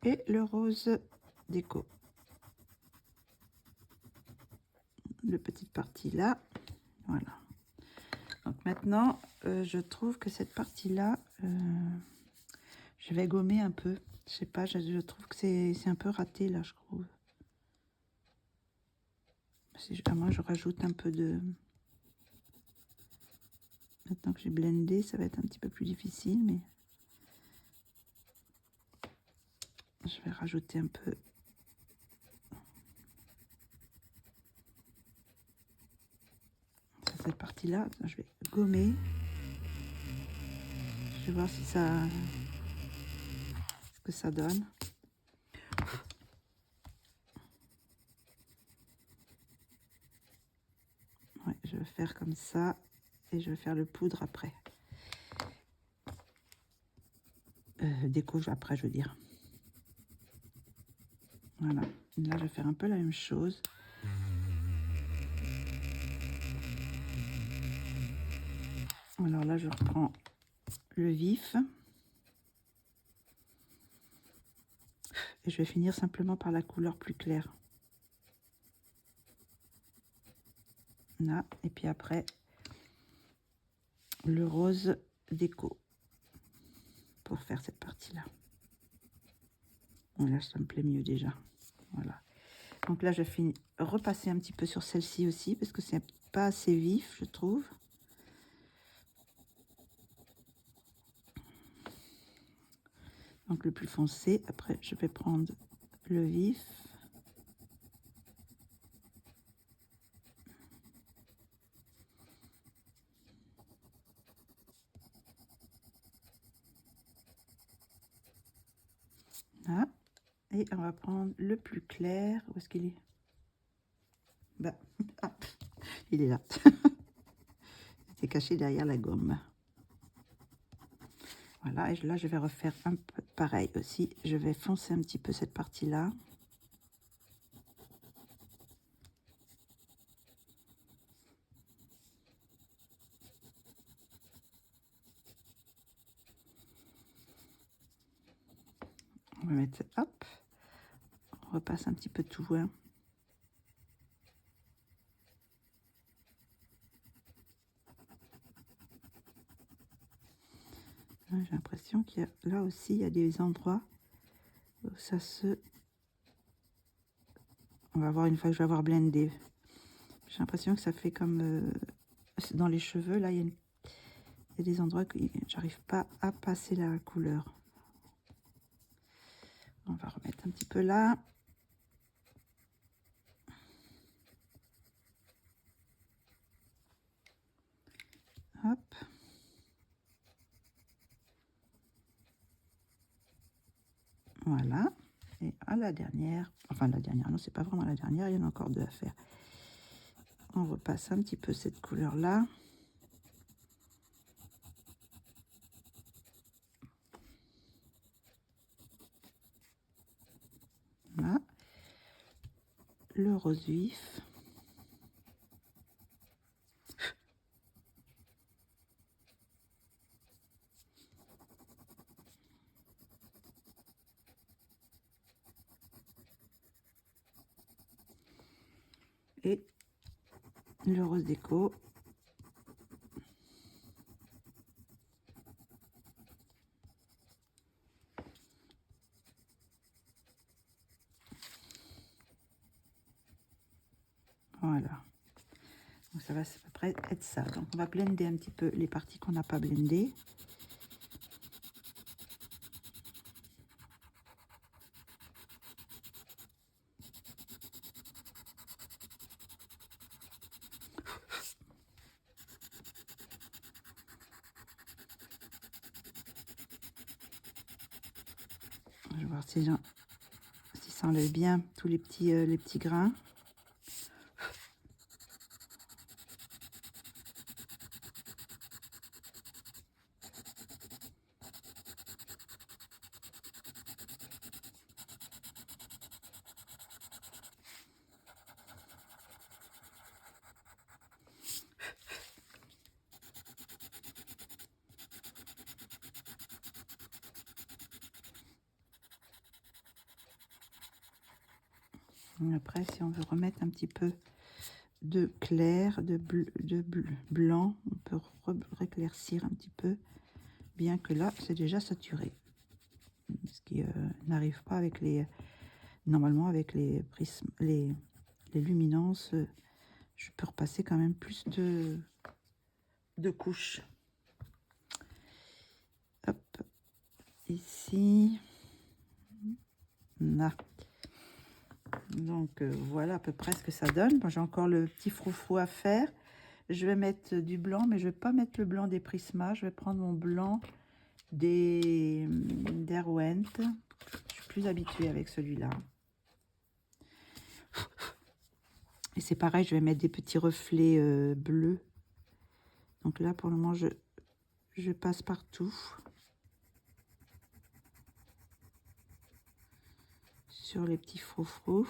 et le rose déco. Le petite partie là, voilà. Donc maintenant, je trouve que cette partie-là, je vais gommer un peu. Je sais pas, je trouve que c'est un peu raté là, je trouve. Si moi, je rajoute un peu de... Maintenant que j'ai blendé, ça va être un petit peu plus difficile, mais... Je vais rajouter un peu. Cette partie-là, je vais gommer. Je vais voir si ça... ce que ça donne. Ouais, je vais faire comme ça et je vais faire le poudre après. Déco après, je veux dire. Voilà. Là, je vais faire un peu la même chose. Alors là, je reprends le vif. Et je vais finir simplement par la couleur plus claire. Là, et puis après, le rose déco. Pour faire cette partie-là. Bon, là, ça me plaît mieux déjà. Voilà. Donc là, je finis repasser un petit peu sur celle-ci aussi, parce que c'est pas assez vif, je trouve. Donc le plus foncé. Après, je vais prendre le vif. Là. Et on va prendre le plus clair. Où est-ce qu'il est? Bah, ah, il est là. Il était caché derrière la gomme. Voilà, et là, je vais refaire un peu pareil aussi. Je vais foncer un petit peu cette partie-là. On va mettre, hop, on repasse un petit peu tout. Hein. J'ai l'impression qu'il y a là aussi, il y a des endroits où ça se... On va voir une fois que je vais avoir blendé. J'ai l'impression que ça fait comme dans les cheveux. Là, il y a des endroits que j'arrive pas à passer la couleur. On va remettre un petit peu là. Hop. Voilà. Et à la dernière, enfin la dernière, non, c'est pas vraiment la dernière, il y en a encore deux à faire. On repasse un petit peu cette couleur-là. Voilà. Le rose vif. et le rose déco. Voilà. Donc ça va à peu près être ça. Donc on va blender un petit peu les parties qu'on n'a pas blendées. Je vais voir si ça enlève bien tous les petits grains. Après, si on veut remettre un petit peu de clair, de blanc, on peut réclaircir un petit peu, bien que là, c'est déjà saturé. Ce qui n'arrive pas avec les... Normalement, avec les prismes, les luminances, je peux repasser quand même plus de couches. Hop, ici. Là. Donc voilà à peu près ce que ça donne. Moi j'ai encore le petit froufrou à faire. Je vais mettre du blanc, mais je vais pas mettre le blanc des Prisma. Je vais prendre mon blanc des Derwent. Je suis plus habituée avec celui-là. Et c'est pareil, je vais mettre des petits reflets bleus. Donc là pour le moment je passe partout. Sur les petits froufrous.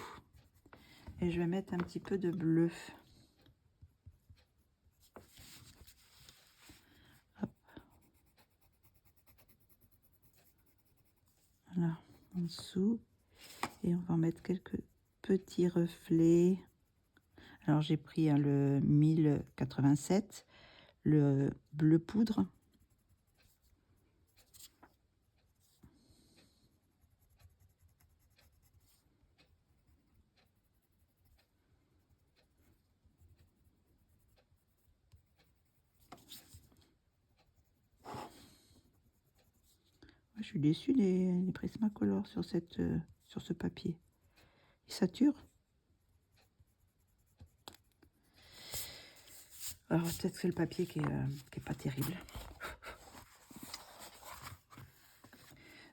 Et je vais mettre un petit peu de bleu. Hop. Voilà, en dessous. Et on va en mettre quelques petits reflets. Alors j'ai pris le 1087, le bleu poudre. Je suis déçue des Prismacolor sur ce papier. Il sature. Alors peut-être que c'est le papier qui est pas terrible.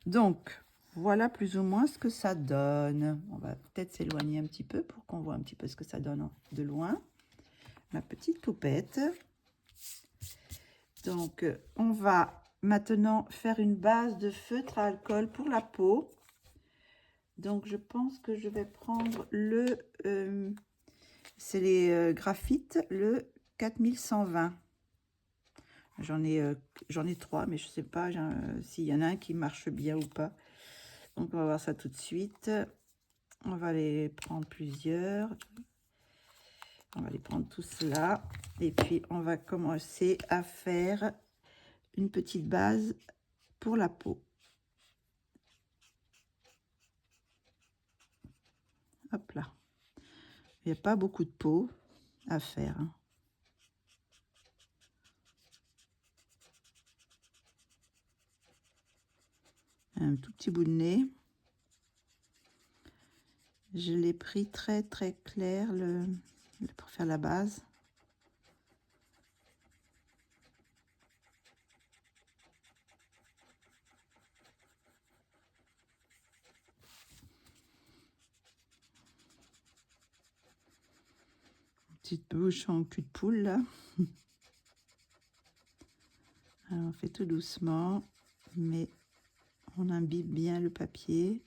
Donc voilà plus ou moins ce que ça donne. On va peut-être s'éloigner un petit peu pour qu'on voit un petit peu ce que ça donne de loin. Ma petite poupette. Donc on va maintenant faire une base de feutre à alcool pour la peau. Donc je pense que je vais prendre c'est les graphites, le 4120. J'en ai 3, mais je sais pas s'il y en a un qui marche bien ou pas. Donc on va voir ça tout de suite. On va les prendre plusieurs. On va les prendre tous là. Et puis on va commencer à faire une petite base pour la peau. Hop là. Il n'y a pas beaucoup de peau à faire. Hein. Un tout petit bout de nez. Je l'ai pris très très clair pour faire la base. Petite bouche en cul de poule là. Alors, on fait tout doucement, mais on imbibe bien le papier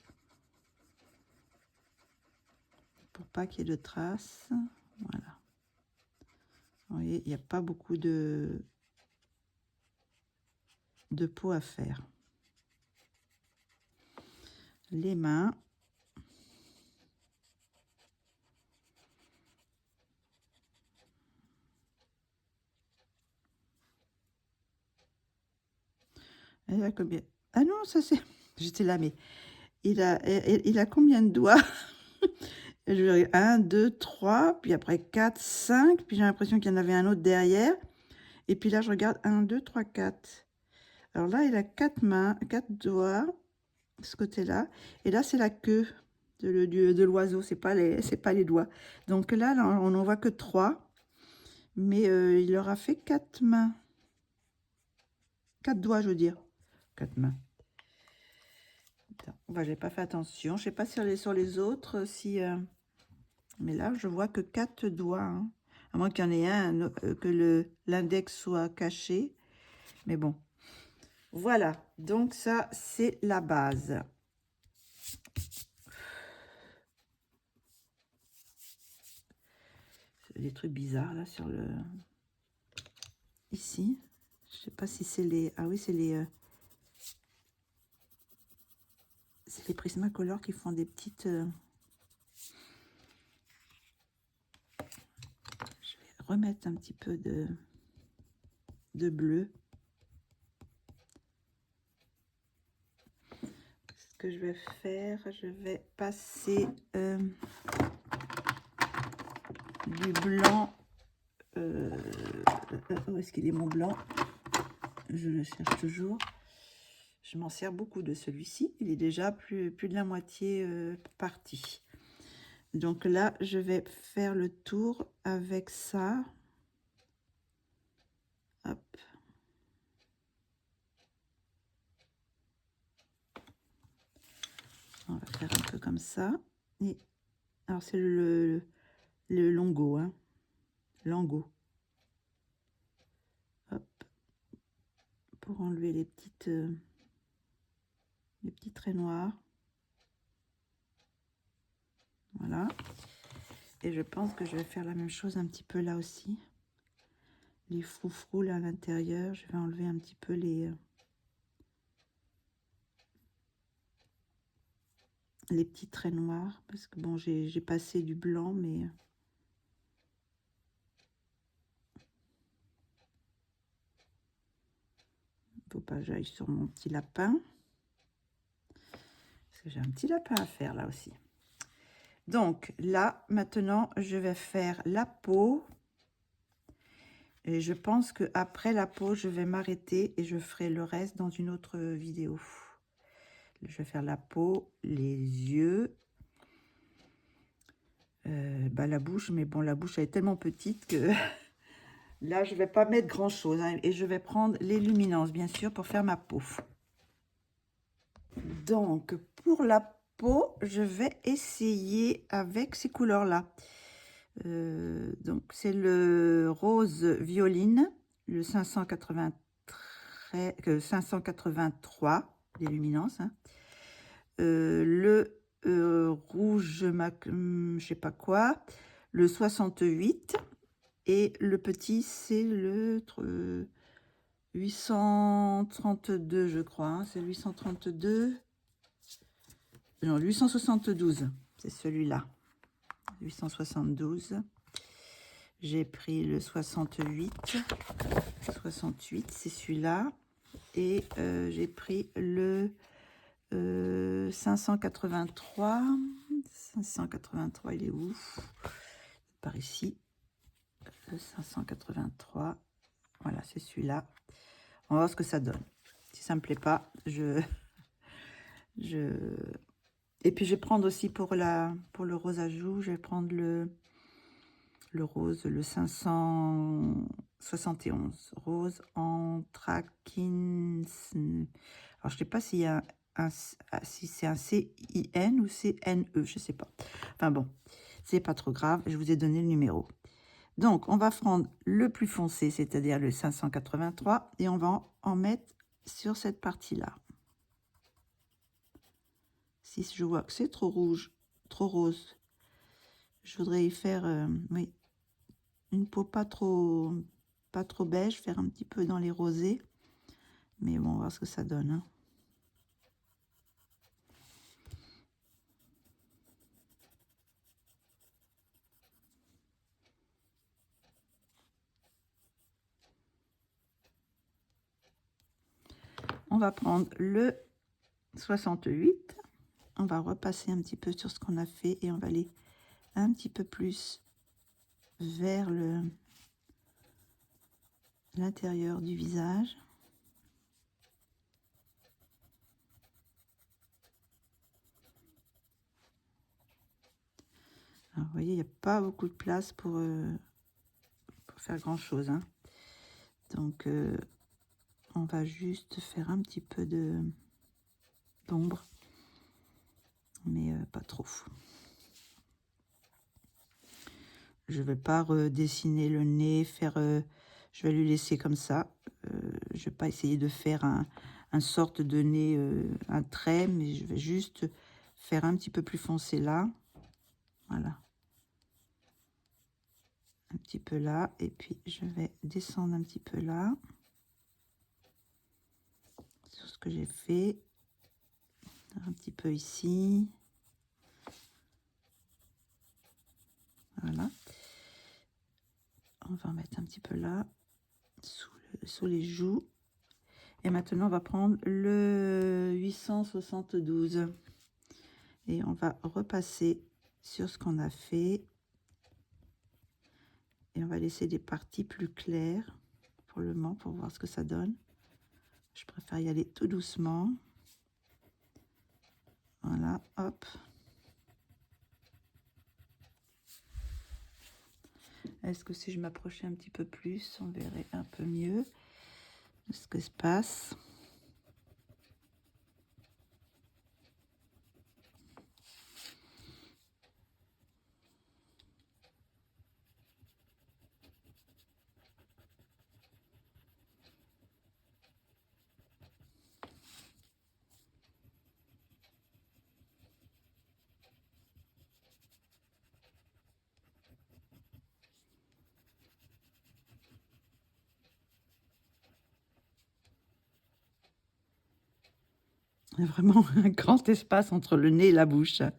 pour pas qu'il y ait de traces. Voilà. Vous voyez, il n'y a pas beaucoup de peau à faire. Les mains. Il a combien? Ah non, ça c'est... J'étais là, mais il a combien de doigts? Je dirais 1, 2, 3, puis après 4, 5, puis j'ai l'impression qu'il y en avait un autre derrière. Et puis là, je regarde 1, 2, 3, 4. Alors là, il a 4 mains, 4 doigts, de ce côté-là. Et là, c'est la queue de l'oiseau, c'est pas les doigts. Donc là, on n'en voit que 3. Mais il leur a fait 4 mains. 4 doigts, je veux dire. 4 mains. Bah, j'ai pas fait attention. Je sais pas sur les autres, si... mais là, je vois que 4 doigts. Hein. À moins qu'il y en ait un, que l'index soit caché. Mais bon. Voilà. Donc ça, c'est la base. Des trucs bizarres, là, sur le... Ici. Je sais pas si c'est les... Ah oui, c'est les... c'est les Prismacolor qui font des petites... Je vais remettre un petit peu de bleu. Ce que je vais faire, je vais passer du blanc. Où est-ce qu'il est mon blanc? Je le cherche toujours. Je m'en sers beaucoup de celui-ci. Il est déjà plus de la moitié parti. Donc là, je vais faire le tour avec ça. Hop. On va faire un peu comme ça. Et alors, c'est le longo, hein. Lango. Hop. Pour enlever les petits traits noirs. Voilà. Et je pense que je vais faire la même chose un petit peu là aussi. Les froufrous là à l'intérieur, je vais enlever un petit peu les petits traits noirs. Parce que bon, j'ai passé du blanc, mais... faut pas que j'aille sur mon petit lapin. Parce que j'ai un petit lapin à faire là aussi. Donc là, maintenant, je vais faire la peau. Et je pense que après la peau, je vais m'arrêter et je ferai le reste dans une autre vidéo. Je vais faire la peau, les yeux, bah, la bouche. Mais bon, la bouche elle est tellement petite que là, je vais pas mettre grand chose. Hein, et je vais prendre les luminances, bien sûr, pour faire ma peau. Donc, pour la peau, je vais essayer avec ces couleurs-là. Donc, c'est le rose violine, le 583, les luminances. Hein. Le rouge, je sais pas quoi, le 68. Et le petit, c'est le 832, je crois. Hein, c'est 832. Non, 872, c'est celui-là. 872. J'ai pris le 68. 68, c'est celui-là. Et j'ai pris le 583. 583, il est où? Par ici. Le 583. Voilà, c'est celui-là. On va voir ce que ça donne. Si ça me plaît pas, Et puis, je vais prendre aussi pour le rose à joues, je vais prendre le rose, le 571. Rose anthracine. Alors, je sais pas s'il y a si c'est un CIN ou CNE, je sais pas. Enfin bon, c'est pas trop grave, je vous ai donné le numéro. Donc, on va prendre le plus foncé, c'est-à-dire le 583, et on va en mettre sur cette partie-là. Si je vois que c'est trop rouge, trop rose, je voudrais y faire oui, une peau pas trop beige, faire un petit peu dans les rosés. Mais bon, on va voir ce que ça donne. Hein. On va prendre le 68. On va repasser un petit peu sur ce qu'on a fait et on va aller un petit peu plus vers l'intérieur du visage. Alors, vous voyez, il n'y a pas beaucoup de place pour faire grand chose, hein. Donc on va juste faire un petit peu d'ombre, mais pas trop. Je vais pas redessiner le nez, je vais lui laisser comme ça. Je vais pas essayer de faire un sorte de nez, un trait, mais je vais juste faire un petit peu plus foncé là. Voilà. Un petit peu là, et puis je vais descendre un petit peu là. Sur ce que j'ai fait. Un petit peu ici. Voilà. On va en mettre un petit peu là, sous les joues. Et maintenant, on va prendre le 872. Et on va repasser sur ce qu'on a fait. Et on va laisser des parties plus claires pour le moment, pour voir ce que ça donne. Je préfère y aller tout doucement. Voilà, hop. Est-ce que si je m'approchais un petit peu plus, on verrait un peu mieux ce que se passe? Il y a vraiment un grand espace entre le nez et la bouche. Ça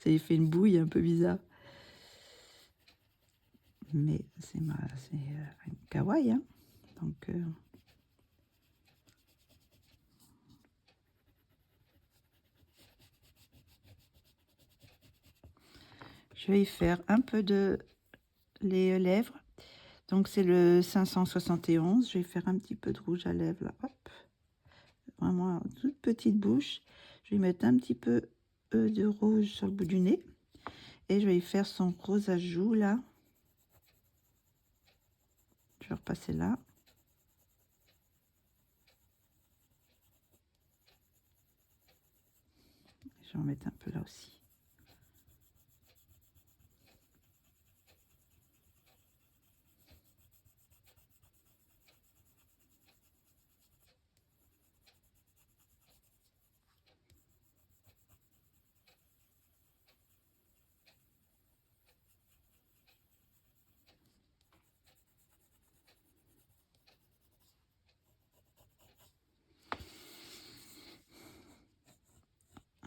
y fait une bouille un peu bizarre. Mais c'est un kawaii, hein. Donc, je vais y faire un peu de les lèvres. Donc, c'est le 571. Je vais faire un petit peu de rouge à lèvres, là. Hop. Vraiment une toute petite bouche. Je vais mettre un petit peu de rouge sur le bout du nez. Et je vais y faire son rose à joues, là. Je vais repasser là. Je vais en mettre un peu là aussi.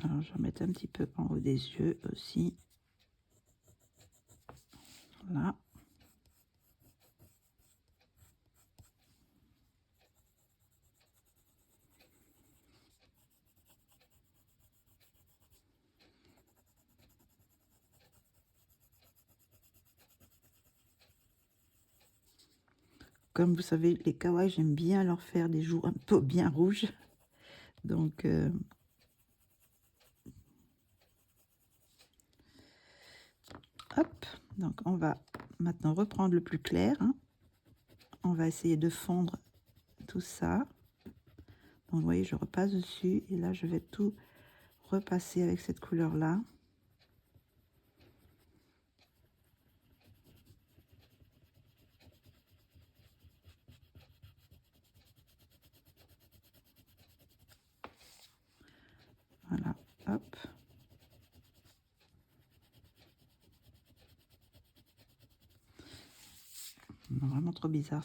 Alors, je vais mettre un petit peu en haut des yeux aussi. Voilà. Comme vous savez, les kawaii, j'aime bien leur faire des joues un peu bien rouges. Donc, hop. Donc, on va maintenant reprendre le plus clair, hein. On va essayer de fondre tout ça. Donc, vous voyez, je repasse dessus. Et là, je vais tout repasser avec cette couleur-là. Voilà, hop. Vraiment trop bizarre.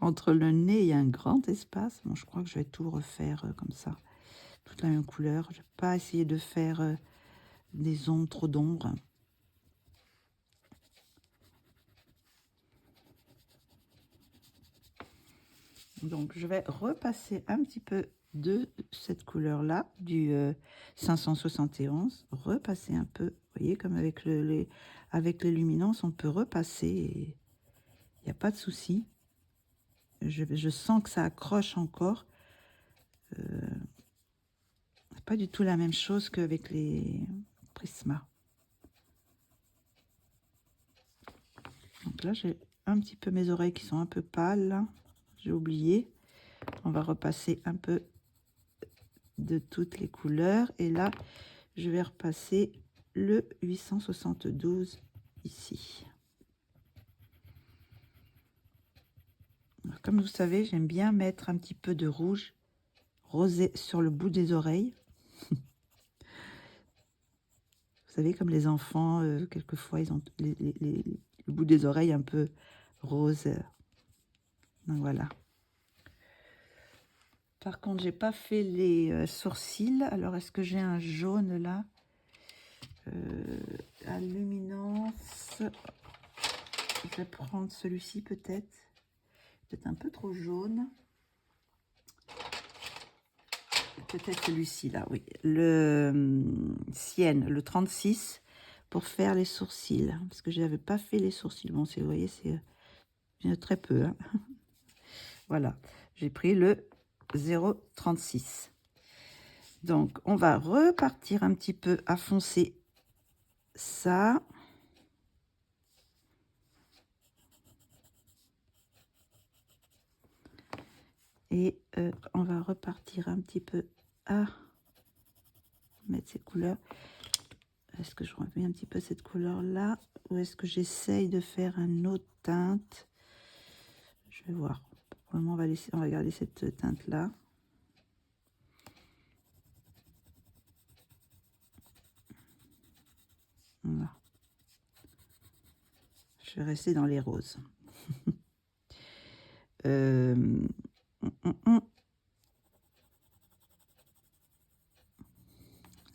Entre le nez, il y a un grand espace. Bon, je crois que je vais tout refaire comme ça. Toute la même couleur. Je ne vais pas essayer de faire des ombres, trop d'ombre. Donc, je vais repasser un petit peu de cette couleur-là, du 571, repasser un peu. Vous voyez, comme avec avec les luminances, on peut repasser et il n'y a pas de souci. Je sens que ça accroche encore. C'est pas du tout la même chose qu'avec les Prisma. Donc là, j'ai un petit peu mes oreilles qui sont un peu pâles. J'ai oublié. On va repasser un peu de toutes les couleurs. Et là, je vais repasser le 872 ici. Alors, comme vous savez, j'aime bien mettre un petit peu de rouge rosé sur le bout des oreilles. Vous savez, comme les enfants, quelquefois, ils ont le bout des oreilles un peu rose. Donc voilà. Par contre, j'ai pas fait les sourcils. Alors, est-ce que j'ai un jaune là? À luminance. Je vais prendre celui-ci peut-être. Peut-être un peu trop jaune. Peut-être celui-ci là, oui. Le Sienne, le 36, pour faire les sourcils. Parce que je n'avais pas fait les sourcils. Bon, vous voyez, c'est très peu. Hein. Voilà, j'ai pris le 0,36. Donc, on va repartir un petit peu à foncer ça. Et on va repartir un petit peu à mettre ces couleurs. Est-ce que je remets un petit peu cette couleur-là? Ou est-ce que j'essaye de faire un autre teinte? Je vais voir. Pour le moment, on va garder cette teinte-là. Voilà. Je vais rester dans les roses.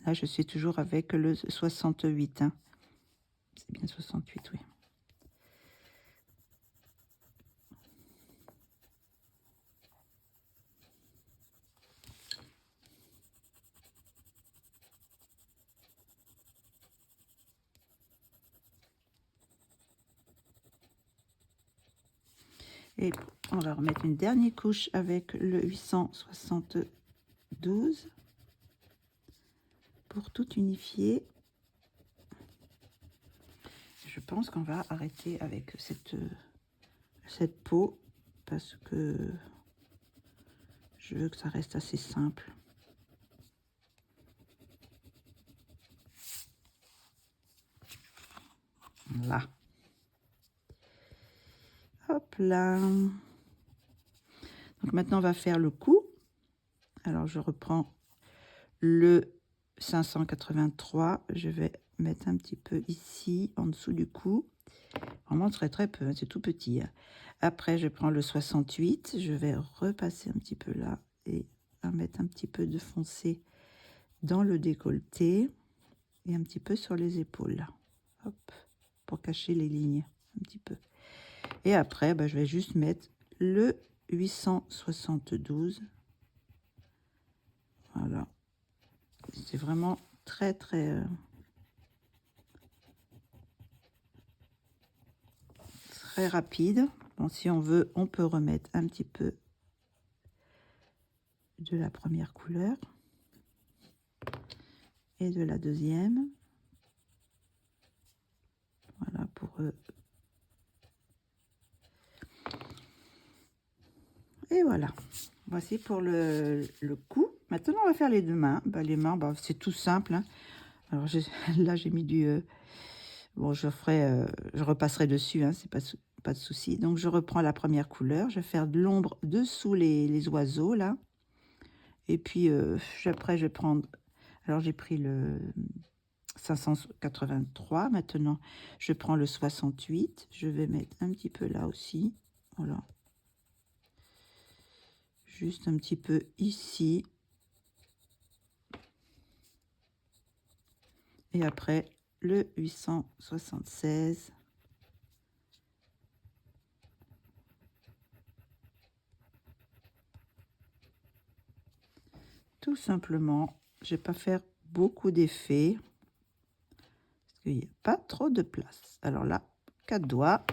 Là, je suis toujours avec le 68. Hein. C'est bien 68, oui. Et on va remettre une dernière couche avec le 872 pour tout unifier. Je pense qu'on va arrêter avec cette peau parce que je veux que ça reste assez simple. Là. Hop là. Donc maintenant, on va faire le cou. Alors, je reprends le 583. Je vais mettre un petit peu ici, en dessous du cou. Vraiment très très peu, hein, c'est tout petit. Hein. Après, je prends le 68. Je vais repasser un petit peu là et mettre un petit peu de foncé dans le décolleté et un petit peu sur les épaules. Là. Hop, pour cacher les lignes un petit peu. Et après, je vais juste mettre le 872. Voilà. C'est vraiment très, très rapide. Bon, si on veut, on peut remettre un petit peu de la première couleur et de la deuxième. Voilà pour et voilà. Voici pour le cou. Maintenant, on va faire les deux mains. Les mains, c'est tout simple. Hein. Alors là, j'ai mis du... bon, je repasserai dessus, hein, c'est pas de souci. Donc, je reprends la première couleur. Je vais faire de l'ombre dessous les oiseaux, là. Et puis, après, je vais prendre... Alors, j'ai pris le 583. Maintenant, je prends le 68. Je vais mettre un petit peu là aussi. Voilà. Juste un petit peu ici. Et après, le 876. tout simplement. Je vais pas faire beaucoup d'effets parce qu'il n'y a pas trop de place. Alors là, 4 doigts.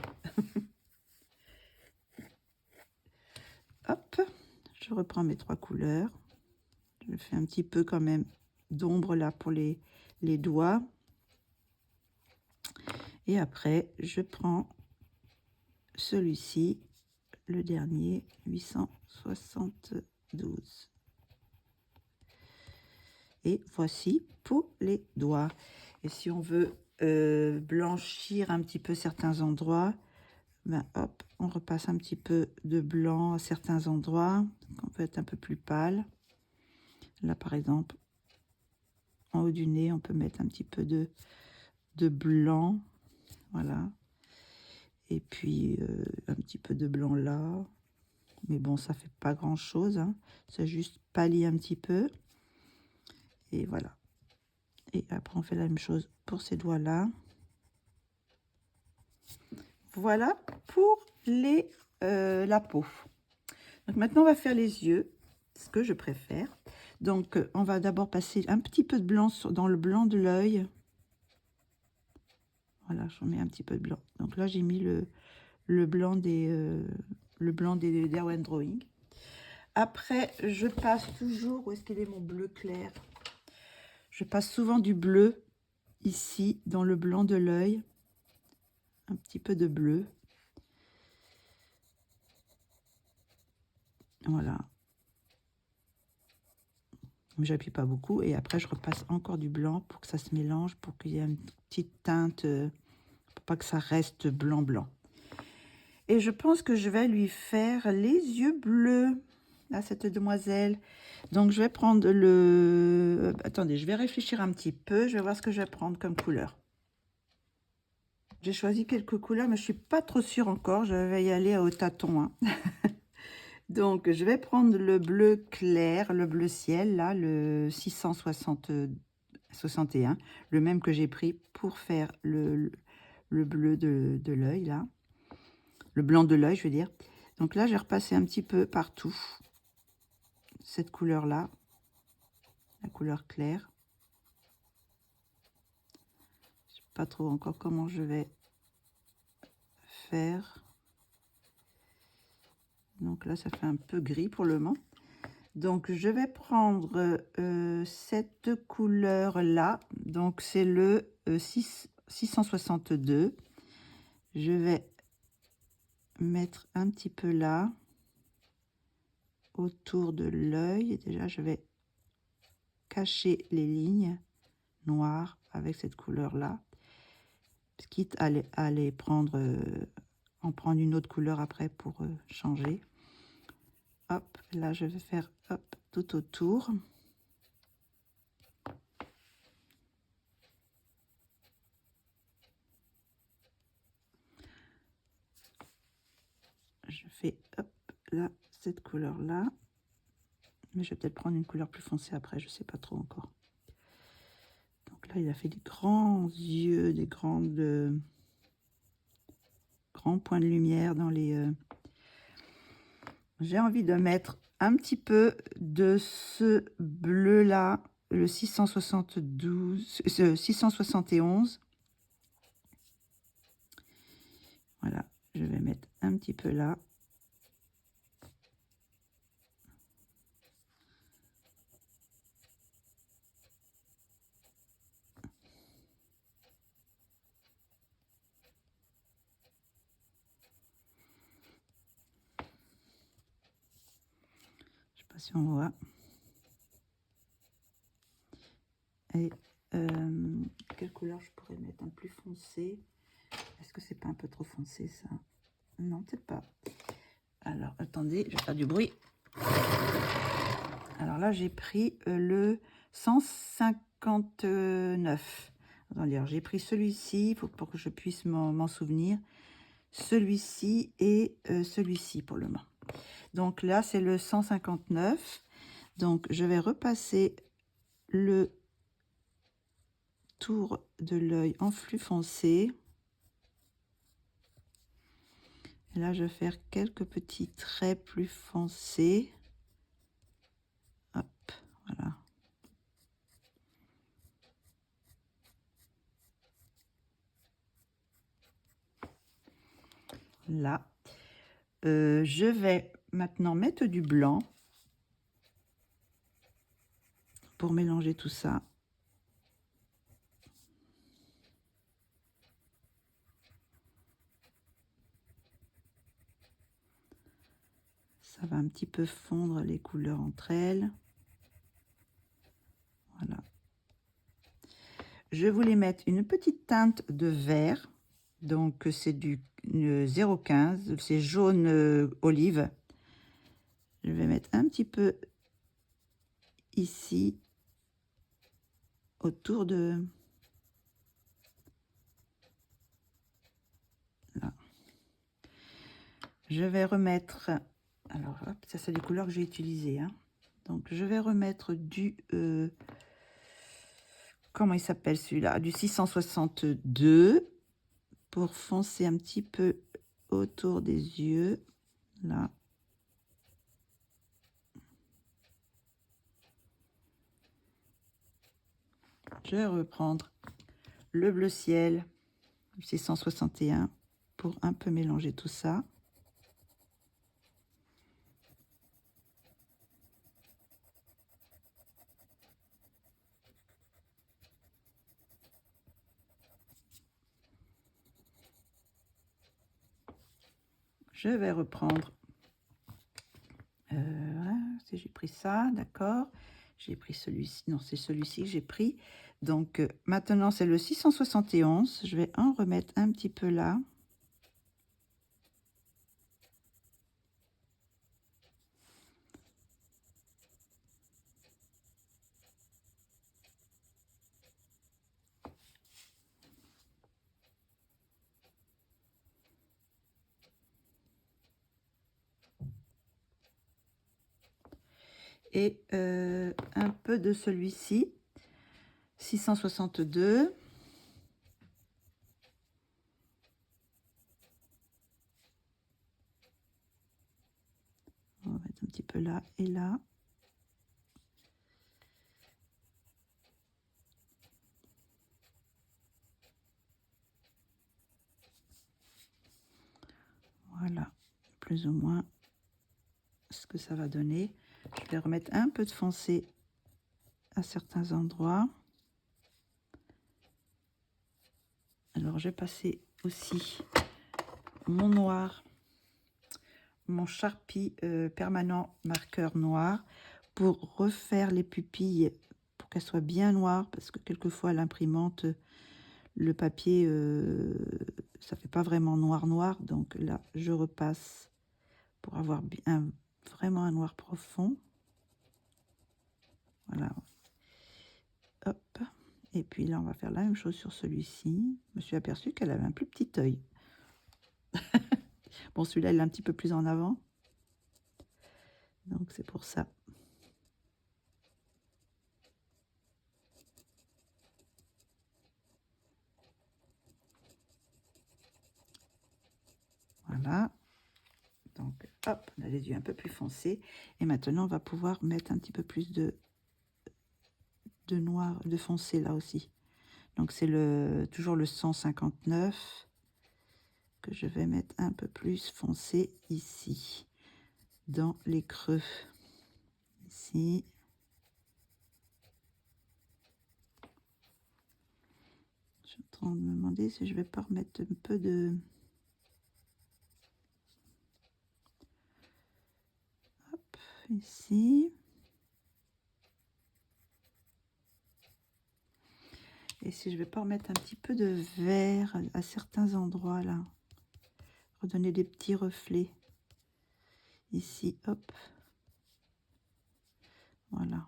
Hop, je reprends mes 3 couleurs. Je fais un petit peu quand même d'ombre là pour les doigts. Et après, je prends celui-ci, le dernier, 872. Et voici pour les doigts. Et si on veut blanchir un petit peu certains endroits, ben hop, on repasse un petit peu de blanc à certains endroits. On peut être un peu plus pâle. Là, par exemple, en haut du nez, on peut mettre un petit peu de blanc. Voilà. Et puis, un petit peu de blanc là. Mais bon, ça fait pas grand-chose. Hein. Ça juste pâlit un petit peu. Et voilà. Et après, on fait la même chose pour ces doigts-là. Voilà pour la peau. Donc maintenant, on va faire les yeux, ce que je préfère. Donc, on va d'abord passer un petit peu de blanc dans le blanc de l'œil. Voilà, j'en mets un petit peu de blanc. Donc là, j'ai mis le blanc des Derwent Drawing. Après, je passe toujours... Où est-ce qu'il est mon bleu clair? Je passe souvent du bleu ici, dans le blanc de l'œil. Un petit peu de bleu. Voilà. Mais j'appuie pas beaucoup. Et après, je repasse encore du blanc pour que ça se mélange, pour qu'il y ait une petite teinte, pour pas que ça reste blanc-blanc. Et je pense que je vais lui faire les yeux bleus à cette demoiselle. Donc, je vais prendre le... Attendez, je vais réfléchir un petit peu. Je vais voir ce que je vais prendre comme couleur. J'ai choisi quelques couleurs, mais je suis pas trop sûre encore. Je vais y aller au tâton. Hein. Donc, je vais prendre le bleu clair, le bleu ciel, là, le 661, le même que j'ai pris pour faire le bleu de l'œil, là. Le blanc de l'œil, je veux dire. Donc là, j'ai repassé un petit peu partout cette couleur-là, la couleur claire. Je ne sais pas trop encore comment je vais faire. Donc là, ça fait un peu gris pour le moment. Donc, je vais prendre cette couleur-là. Donc, c'est le 662. Je vais mettre un petit peu là, autour de l'œil. Déjà, je vais cacher les lignes noires avec cette couleur-là. Quitte à les prendre, en prendre une autre couleur après pour changer. Hop, là, je vais faire hop, tout autour. Je fais hop là cette couleur là, mais je vais peut-être prendre une couleur plus foncée après, je sais pas trop encore. Donc là il a fait des grands yeux, des grands points de lumière dans les j'ai envie de mettre un petit peu de ce bleu là, le 671. Voilà, je vais mettre un petit peu là. Je sais pas si on voit. Et quelle couleur je pourrais mettre un plus foncé? Est-ce que c'est pas un peu trop foncé ça? Non, peut-être pas. Alors, attendez, je vais faire du bruit. Alors là, j'ai pris le 159. Attendez, j'ai pris celui-ci pour que je puisse m'en souvenir. Celui-ci et celui-ci pour le moment. Donc là, c'est le 159. Donc, je vais repasser le tour de l'œil en flux foncé. Et là, je vais faire quelques petits traits plus foncés. Hop, voilà. là. Je vais maintenant mettre du blanc pour mélanger tout ça. Ça va un petit peu fondre les couleurs entre elles. Voilà. Je voulais mettre une petite teinte de vert. Donc c'est du 0,15, c'est jaune olive. Je vais mettre un petit peu ici, autour de... Là. Je vais remettre... Alors, hop, ça c'est les couleurs que j'ai utilisées. Hein. Donc je vais remettre du... comment il s'appelle celui-là? Du 662 pour foncer un petit peu autour des yeux. Là. Je vais reprendre le bleu ciel, 661, pour un peu mélanger tout ça. Je vais reprendre, voilà, si j'ai pris ça, d'accord. J'ai pris celui-ci, non, c'est celui-ci que j'ai pris. Donc, maintenant, c'est le 671. Je vais en remettre un petit peu là. Et un peu de celui-ci, 662. On va mettre un petit peu là et là. Voilà, plus ou moins ce que ça va donner. Je vais remettre un peu de foncé à certains endroits. Alors, je vais passer aussi mon noir, mon Sharpie permanent marqueur noir pour refaire les pupilles pour qu'elles soient bien noires, parce que quelquefois l'imprimante, le papier, ça fait pas vraiment noir. Donc là, je repasse pour avoir bien, vraiment un noir profond. Voilà. Hop. Et puis là, on va faire la même chose sur celui-ci. Je me suis aperçue qu'elle avait un plus petit œil. Bon, celui-là, il est un petit peu plus en avant. Donc, c'est pour ça. Voilà. Donc, hop, on a les yeux un peu plus foncés. Et maintenant, on va pouvoir mettre un petit peu plus de noir, de foncé là aussi. Donc, c'est toujours le 159 que je vais mettre un peu plus foncé ici, dans les creux. Ici. Je suis en train de me demander si je vais pas remettre un peu de... Hop, ici. Et si je vais pas remettre un petit peu de vert à certains endroits là. Redonner des petits reflets. Ici, hop. Voilà.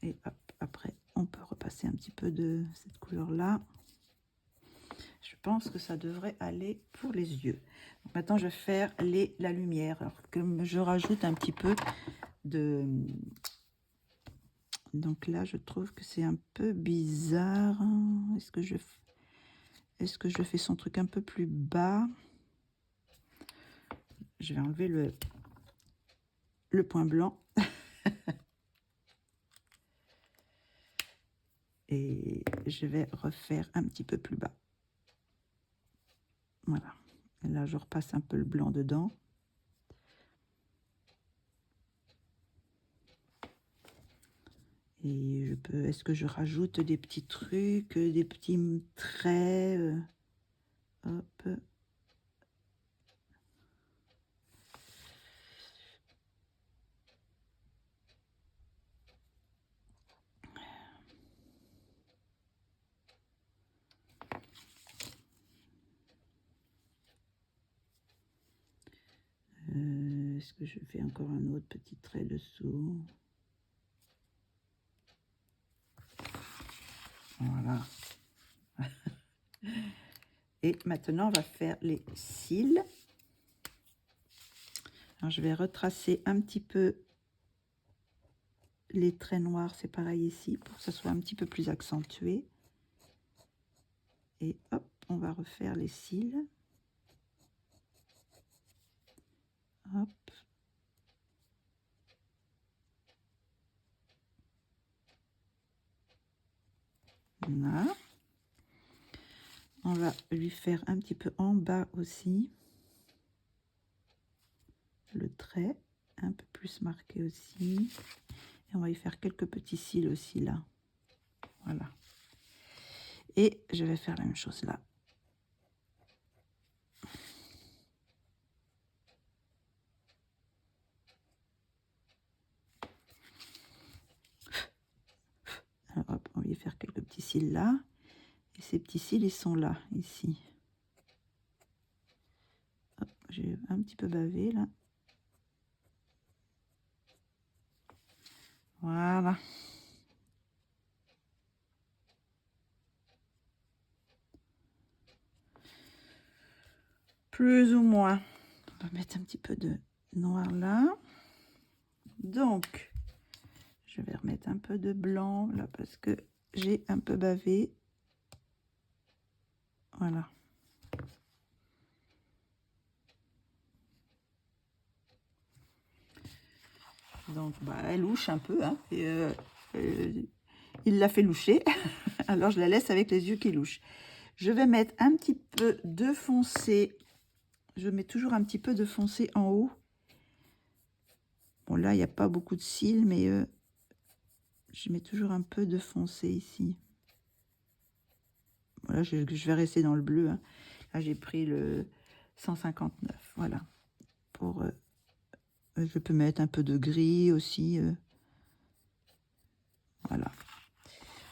Et hop, après, on peut repasser un petit peu de cette couleur-là. Je pense que ça devrait aller pour les yeux. Donc maintenant, je vais faire la lumière. Alors que je rajoute un petit peu de... Donc là, je trouve que c'est un peu bizarre. Est-ce que je fais son truc un peu plus bas? Je vais enlever le point blanc. Et je vais refaire un petit peu plus bas. Voilà. Et là, je repasse un peu le blanc dedans. Et je peux, est-ce que je rajoute des petits trucs, des petits traits, hop. Est-ce que je fais encore un autre petit trait dessous? Voilà. Et maintenant, on va faire les cils. Alors, je vais retracer un petit peu les traits noirs, c'est pareil ici, pour que ça soit un petit peu plus accentué. Et hop, on va refaire les cils. Hop. Voilà. On va lui faire un petit peu en bas aussi. Le trait, un peu plus marqué aussi. Et on va y faire quelques petits cils aussi là. Voilà. Et je vais faire la même chose là. Alors, hop, on va y faire quelques petits cils là. Et ces petits cils, ils sont là, ici. J'ai un petit peu bavé là. Voilà. Plus ou moins. On va mettre un petit peu de noir là. Donc, je vais remettre un peu de blanc là parce que j'ai un peu bavé. Voilà. Donc, bah, elle louche un peu. Hein, et, il l'a fait loucher. Alors, je la laisse avec les yeux qui louchent. Je vais mettre un petit peu de foncé. Je mets toujours un petit peu de foncé en haut. Bon, là, il n'y a pas beaucoup de cils, mais je mets toujours un peu de foncé ici. Voilà, je vais rester dans le bleu. Hein. Là, j'ai pris le 159. Voilà. Pour, je peux mettre un peu de gris aussi. Voilà.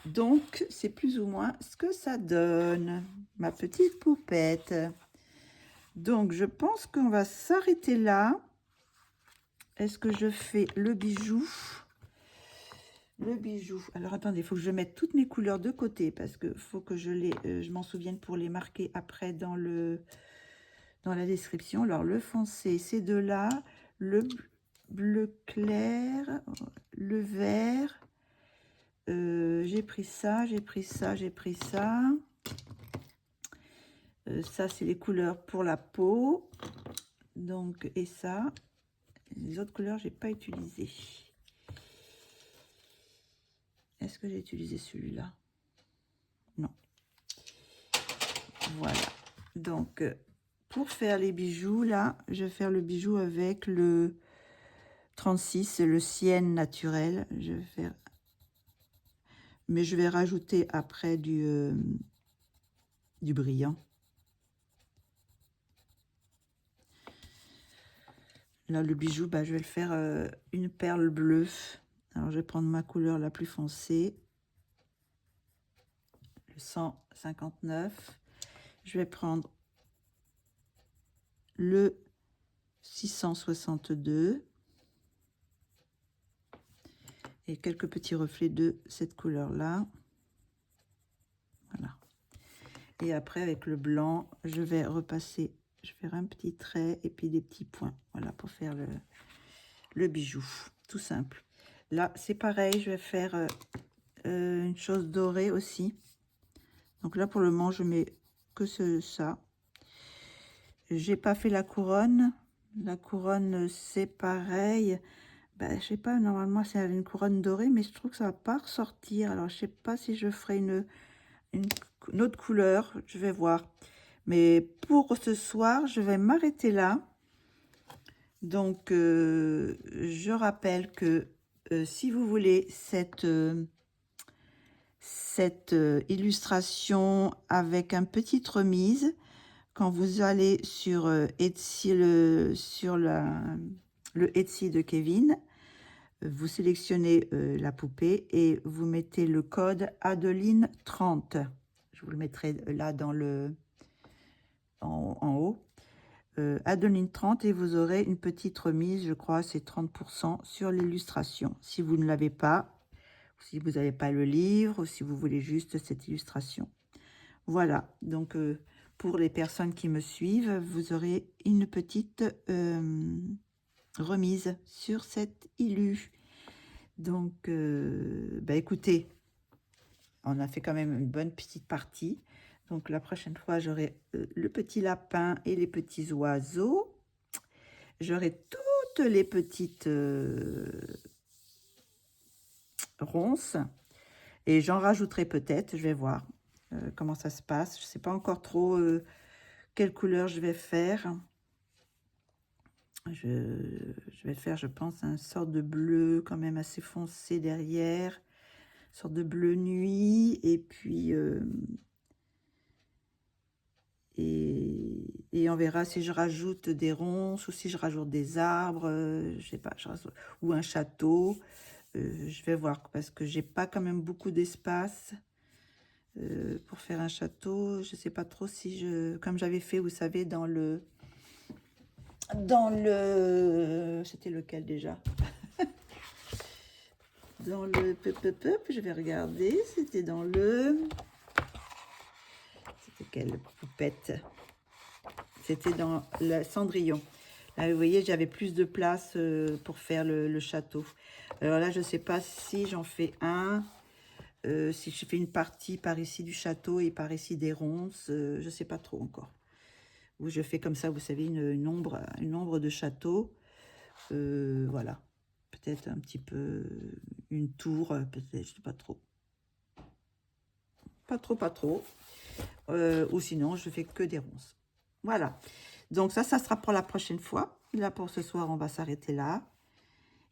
Donc, c'est plus ou moins ce que ça donne, ma petite poupette. Donc, je pense qu'on va s'arrêter là. Est-ce que je fais le bijou? Le bijou. Alors, attendez, il faut que je mette toutes mes couleurs de côté parce que faut que je m'en souvienne pour les marquer après dans la description. Alors, le foncé, ces deux-là. Le bleu clair, le vert. J'ai pris ça, j'ai pris ça, j'ai pris ça. Ça, c'est les couleurs pour la peau. Donc, et ça. Les autres couleurs, j'ai pas utilisé. Est-ce que j'ai utilisé celui-là? Non. Voilà. Donc, pour faire les bijoux, là, je vais faire le bijou avec le 36, le Sienne naturel. Je vais faire... Mais je vais rajouter après du brillant. Là, le bijou, bah, je vais le faire une perle bleue. Alors, je vais prendre ma couleur la plus foncée. Le 159. Je vais prendre le 662. Et quelques petits reflets de cette couleur-là. Voilà. Et après, avec le blanc, je vais repasser, je vais faire un petit trait et puis des petits points. Voilà, pour faire le bijou. Tout simple. Là, c'est pareil, je vais faire une chose dorée aussi. Donc là, pour le moment, je mets que ça. J'ai pas fait la couronne. La couronne, c'est pareil. Ben, je sais pas, normalement, c'est une couronne dorée, mais je trouve que ça va pas ressortir. Alors, je sais pas si je ferai une autre couleur. Je vais voir. Mais pour ce soir, je vais m'arrêter là. Donc, je rappelle que si vous voulez cette illustration avec une petite remise, quand vous allez sur Etsy, le Etsy de Kevin, vous sélectionnez la poupée et vous mettez le code Adeline 30. Je vous le mettrai là dans en haut. Adeline 30 et vous aurez une petite remise, je crois c'est 30% sur l'illustration. Si vous ne l'avez pas, si vous n'avez pas le livre, ou si vous voulez juste cette illustration. Voilà, donc pour les personnes qui me suivent, vous aurez une petite remise sur cette illu. Donc, bah écoutez, on a fait quand même une bonne petite partie. Donc la prochaine fois, j'aurai le petit lapin et les petits oiseaux. J'aurai toutes les petites ronces. Et j'en rajouterai peut-être, je vais voir comment ça se passe. Je ne sais pas encore trop quelle couleur je vais faire. Je vais faire, je pense, une sorte de bleu quand même assez foncé derrière. Une sorte de bleu nuit. Et puis... Et on verra si je rajoute des ronces ou si je rajoute des arbres, je sais pas, ou un château. Je vais voir parce que j'ai pas quand même beaucoup d'espace pour faire un château. Je sais pas trop si comme j'avais fait, vous savez, dans le, c'était lequel déjà? Dans le, je vais regarder, c'était dans le, c'était quelle poupette? C'était dans le Cendrillon. Là, vous voyez, j'avais plus de place pour faire le château. Alors là, je ne sais pas si j'en fais un, si je fais une partie par ici du château et par ici des ronces, je ne sais pas trop encore. Ou je fais comme ça, vous savez, une ombre de château. Voilà. Peut-être un petit peu une tour, peut-être, je ne sais pas trop. Pas trop. Ou sinon, je fais que des ronces. Voilà. Donc ça sera pour la prochaine fois. Là, pour ce soir, on va s'arrêter là.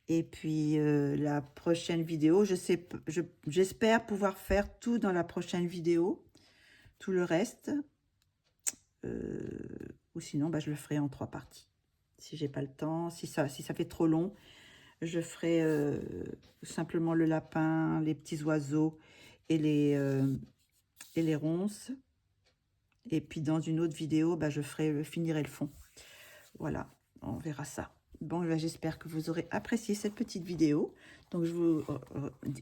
Et puis, la prochaine vidéo, j'espère pouvoir faire tout dans la prochaine vidéo. Tout le reste. Ou sinon, bah, je le ferai en 3 parties. Si j'ai pas le temps, si ça fait trop long, je ferai simplement le lapin, les petits oiseaux et les ronces. Et puis dans une autre vidéo, bah, je finirai le fond. Voilà, on verra ça. Bon, j'espère que vous aurez apprécié cette petite vidéo. Donc, je vous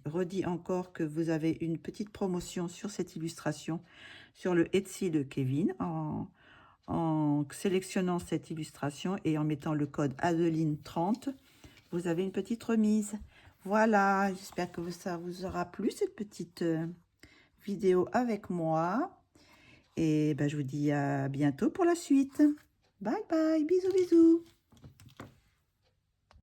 redis encore que vous avez une petite promotion sur cette illustration sur le Etsy de Kevin en sélectionnant cette illustration et en mettant le code Adeline 30. Vous avez une petite remise. Voilà, j'espère que ça vous aura plu cette petite vidéo avec moi. Et ben, je vous dis à bientôt pour la suite. Bye bye, bisous bisous.